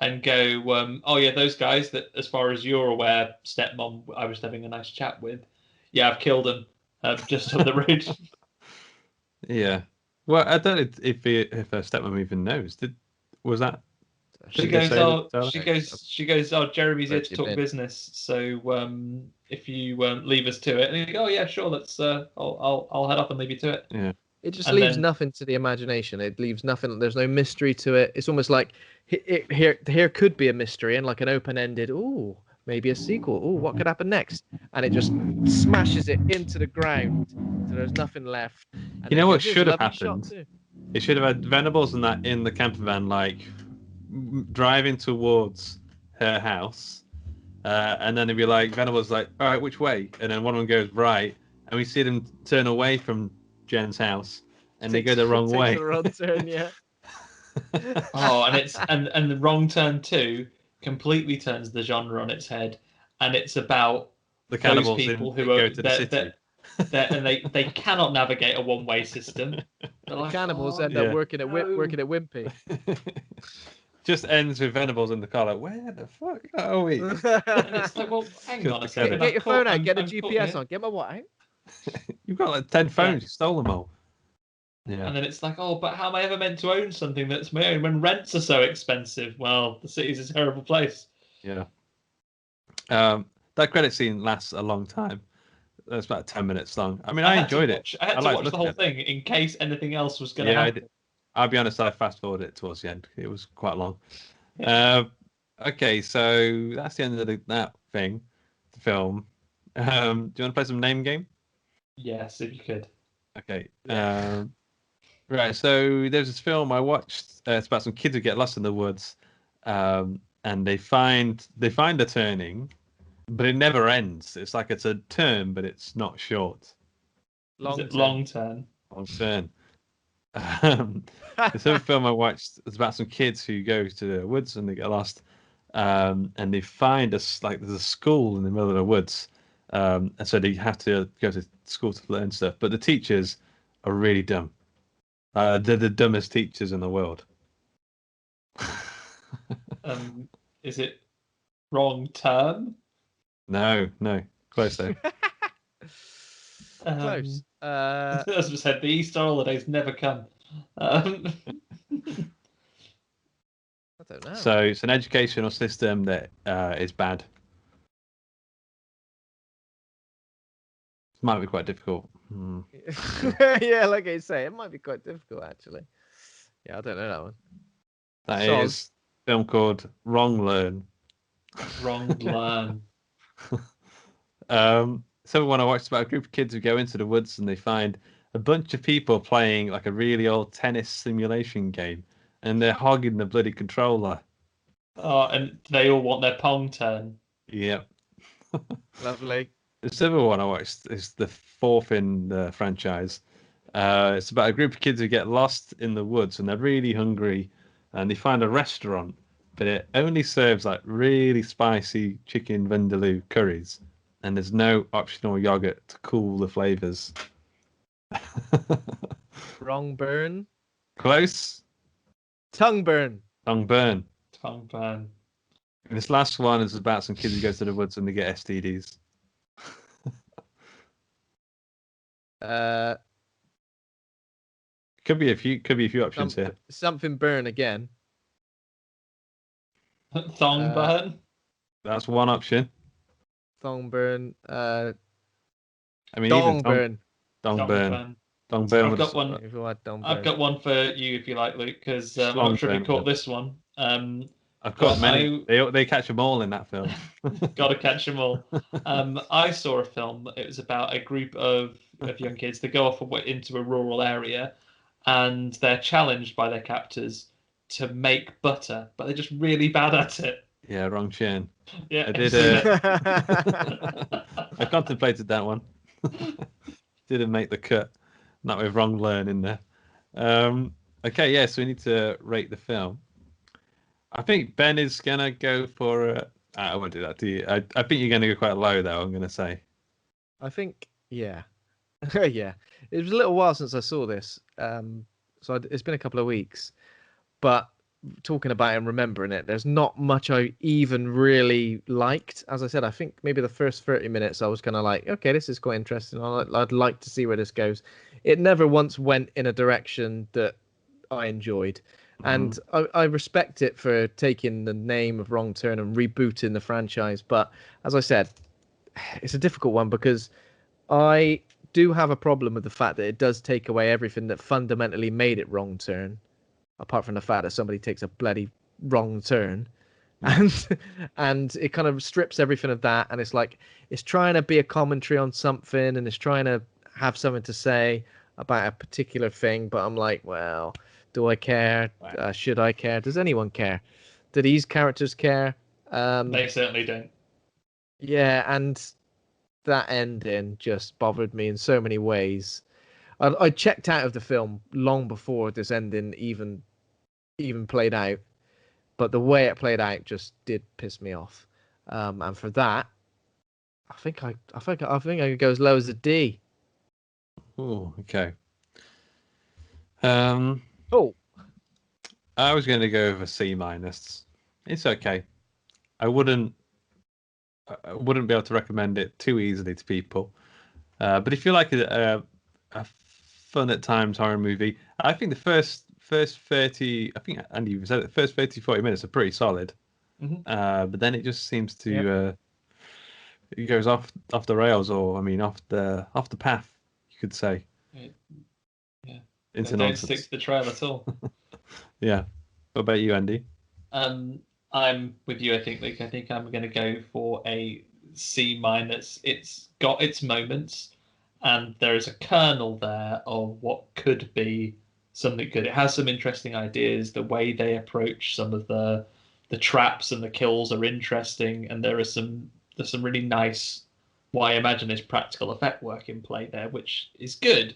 and go, oh, yeah, those guys that, as far as you're aware, stepmom, I was having a nice chat with. Yeah, I've killed them just on the road. Yeah. Well, I don't know if her stepmom even knows. Was that? She Did they goes, say oh, that? she goes, oh, Jeremy's here to Birthday talk bit. business. So if you leave us to it, and you go, oh yeah, sure, let's I'll head off and leave you to it. Yeah. It just And leaves then- nothing to the imagination. It leaves nothing. There's no mystery to it. It's almost like here could be a mystery and like an open-ended. Ooh, maybe a sequel. Ooh, what could happen next? And it just smashes it into the ground, so there's nothing left. And You then know it what goes, "Here's a should have lovely shot happened? too." It should have had Venables and that in the camper van, like driving towards her house, and then it'd be like Venables like, all right, which way? And then one of them goes right, and we see them turn away from Jen's house, and they go the wrong Takes way. the wrong turn, yeah. Oh, and it's and the Wrong Turn 2 completely turns the genre on its head, and it's about The those cannibals people they who go are to the city. and they cannot navigate a one-way system. They're like, Cannibals "Oh, end yeah. up working at no." working at Wimpy. Just ends with Venables in the car, like, where the fuck are we? And it's like, well, hang on a Get second. Get your phone out. Get a I'm caught GPS here. on. Get my what out? You've got like 10 phones, you stole them all. Yeah. And then it's like, oh, but how am I ever meant to own something that's my own when rents are so expensive? Well, the city's a terrible place. Yeah. That credit scene lasts a long time. It's about 10 minutes long. I mean, I enjoyed it. I had to liked watch the looking whole at it. thing in case anything else was going to Yeah, happen. I'll be honest, I fast forwarded it towards the end. It was quite long. Yeah. Okay, so that's the end of that thing, the film. Do you want to play some name game? Yes, if you could. Okay. Yeah. Right, so there's this film I watched. It's about some kids who get lost in the woods, and they find a turning, but it never ends. It's like it's a turn, but it's not short. Is it long turn? Long turn. This other film I watched is about some kids who go to the woods and they get lost, and they find there's a school in the middle of the woods, and so they have to go to school to learn stuff. But the teachers are really dumb. They're the dumbest teachers in the world. Is it Wrong Turn? No, close though. Close. As we said, the Easter holidays never come. I don't know. So it's an educational system that is bad. It might be quite difficult. Yeah, like I say, it might be quite difficult actually. Yeah, I don't know that one. That Soz. is a film called Wrong Learn. Wrong Learn. So when I watched about a group of kids who go into the woods and they find a bunch of people playing like a really old tennis simulation game, and they're hogging the bloody controller. Oh, and they all want their Pong turn. Yep. Lovely. The civil one I watched is the fourth in the franchise. It's about a group of kids who get lost in the woods and they're really hungry, and they find a restaurant, but it only serves like really spicy chicken vindaloo curries, and there's no optional yogurt to cool the flavors. Wrong burn. Close. Tongue burn. Tongue burn. Tongue burn. And this last one is about some kids who go to the woods and they get STDs. Could be a few options here. Something burn again. Thong burn. That's one option. Thong burn. I mean, Dong even burn. Dong burn. Dong burn. I've got one. If you want dong I've burn. got one for you if you like, Luke, because I'm Schlong not sure if you burn. caught this one. I've got many. They catch them all in that film. Got to catch them all. I saw a film. It was about a group of young kids that go off into a rural area, and they're challenged by their captors to make butter, but they're just really bad at it. Yeah, wrong chain. Yeah, I did. I contemplated that one. Didn't make the cut. Not with Wrong Learn in there. Okay, yeah. So we need to rate the film. I think Ben is gonna go for. I won't do that to you. I think you're gonna go quite low, though. I'm gonna say. I think, yeah. Yeah. It was a little while since I saw this. It's been a couple of weeks. But talking about it and remembering it, there's not much I even really liked. As I said, I think maybe the first 30 minutes I was kind of like, okay, this is quite interesting. I'd like to see where this goes. It never once went in a direction that I enjoyed. And I respect it for taking the name of Wrong Turn and rebooting the franchise. But as I said, it's a difficult one because I do have a problem with the fact that it does take away everything that fundamentally made it Wrong Turn, apart from the fact that somebody takes a bloody wrong turn. And it kind of strips everything of that. And it's like, it's trying to be a commentary on something and it's trying to have something to say about a particular thing. But I'm like, well, do I care? Should I care? Does anyone care? Do these characters care? They certainly don't. Yeah, and that ending just bothered me in so many ways. I checked out of the film long before this ending even played out, but the way it played out just did piss me off. And for that, I think I could go as low as a D. Oh, okay. Oh, I was going to go with a C minus. It's okay. I wouldn't be able to recommend it too easily to people. But if you like a fun at times horror movie, I think the first 30, I think Andy even said it, the first 30, 40 minutes are pretty solid. But then it just seems to it goes off the rails, or I mean off the path, you could say. Yeah. Into don't nonsense. stick to the trail at all. Yeah. What about you, Andy? I'm with you. I think I'm going to go for a C minus. It's got its moments, and there is a kernel there of what could be something good. It has some interesting ideas. The way they approach some of the traps and the kills are interesting, and there's some really nice, what I imagine is practical effect work in play there, which is good.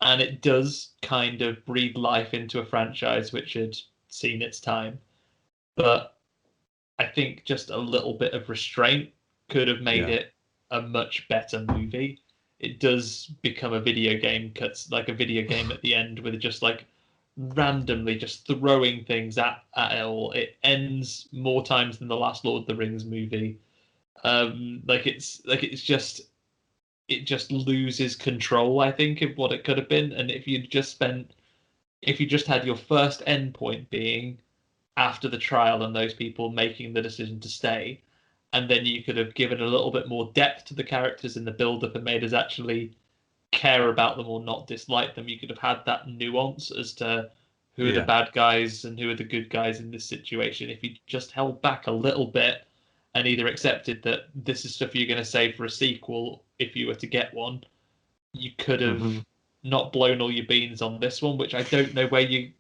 And it does kind of breathe life into a franchise which had seen its time. But I think just a little bit of restraint could have made it a much better movie. It does become a video game, cuts like a video game at the end with just like randomly just throwing things at it all. It ends more times than the last Lord of the Rings movie. It just loses control, I think, of what it could have been. And if you just had your first end point being after the trial and those people making the decision to stay, and then you could have given a little bit more depth to the characters in the build-up and made us actually care about them or not dislike them, you could have had that nuance as to who are the bad guys and who are the good guys in this situation. If you just held back a little bit and either accepted that this is stuff you're going to save for a sequel if you were to get one, you could have not blown all your beans on this one, which I don't know where you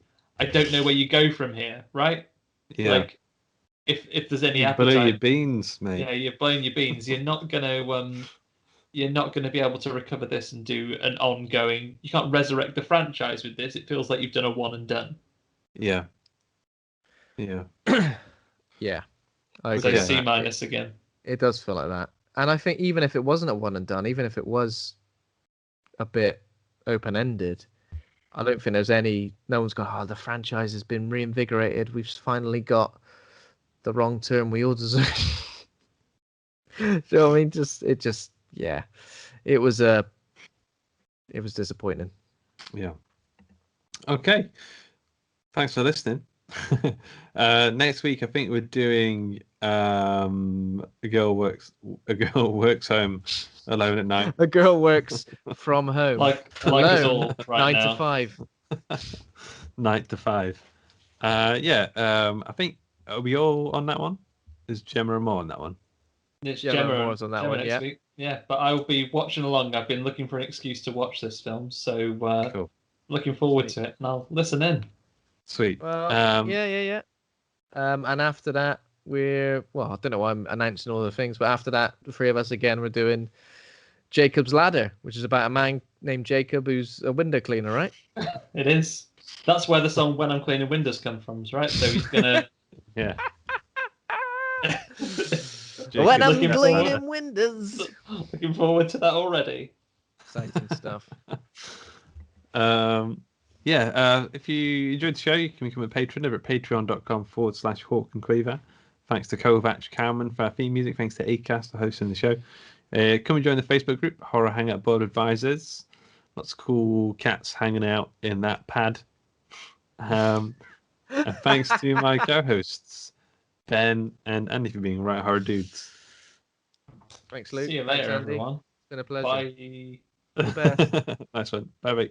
go from here, right? Yeah. Like, if there's any appetite, blow your beans, mate. Yeah, you're blowing your beans. You're not gonna be able to recover this and do an ongoing. You can't resurrect the franchise with this. It feels like you've done a one and done. Yeah. Yeah. Yeah. So C minus again. It does feel like that. And I think even if it wasn't a one and done, even if it was a bit open ended, I don't think there's no one's gone, oh, the franchise has been reinvigorated. We've finally got the Wrong Turn we all deserve. So I mean, it was disappointing. Yeah. Okay. Thanks for listening. Next week, I think we're doing a girl works home alone at night. A girl works from home, like us all right 9 now. to 5. 9 to 5. I think, are we all on that one? Is Gemma and Mo on that one? It's Gemma Moore's on that one, next week. Yeah, but I'll be watching along. I've been looking for an excuse to watch this film, so Cool. Looking forward to it, and I'll listen in. Sweet. Well, yeah. And after that, I don't know why I'm announcing all the things, but after that, the three of us again, we're doing Jacob's Ladder, which is about a man named Jacob who's a window cleaner, right? It is. That's where the song "When I'm Cleaning Windows" comes from, right? So he's gonna. Yeah. When I'm cleaning windows. Looking forward to that already. Exciting stuff. if you enjoyed the show, you can become a patron over at patreon.com/Hawk and Cleaver. Thanks to Kovac Cowman for our theme music. Thanks to Acast for hosting the show. Come and join the Facebook group, Horror Hangout Board of Advisors. Lots of cool cats hanging out in that pad. And thanks to my co-hosts, Ben and Andy, for being right horror dudes. Thanks, Luke. See you later, Thanks, Andy. everyone. It's been a pleasure. Bye. All the best. Nice one. Bye.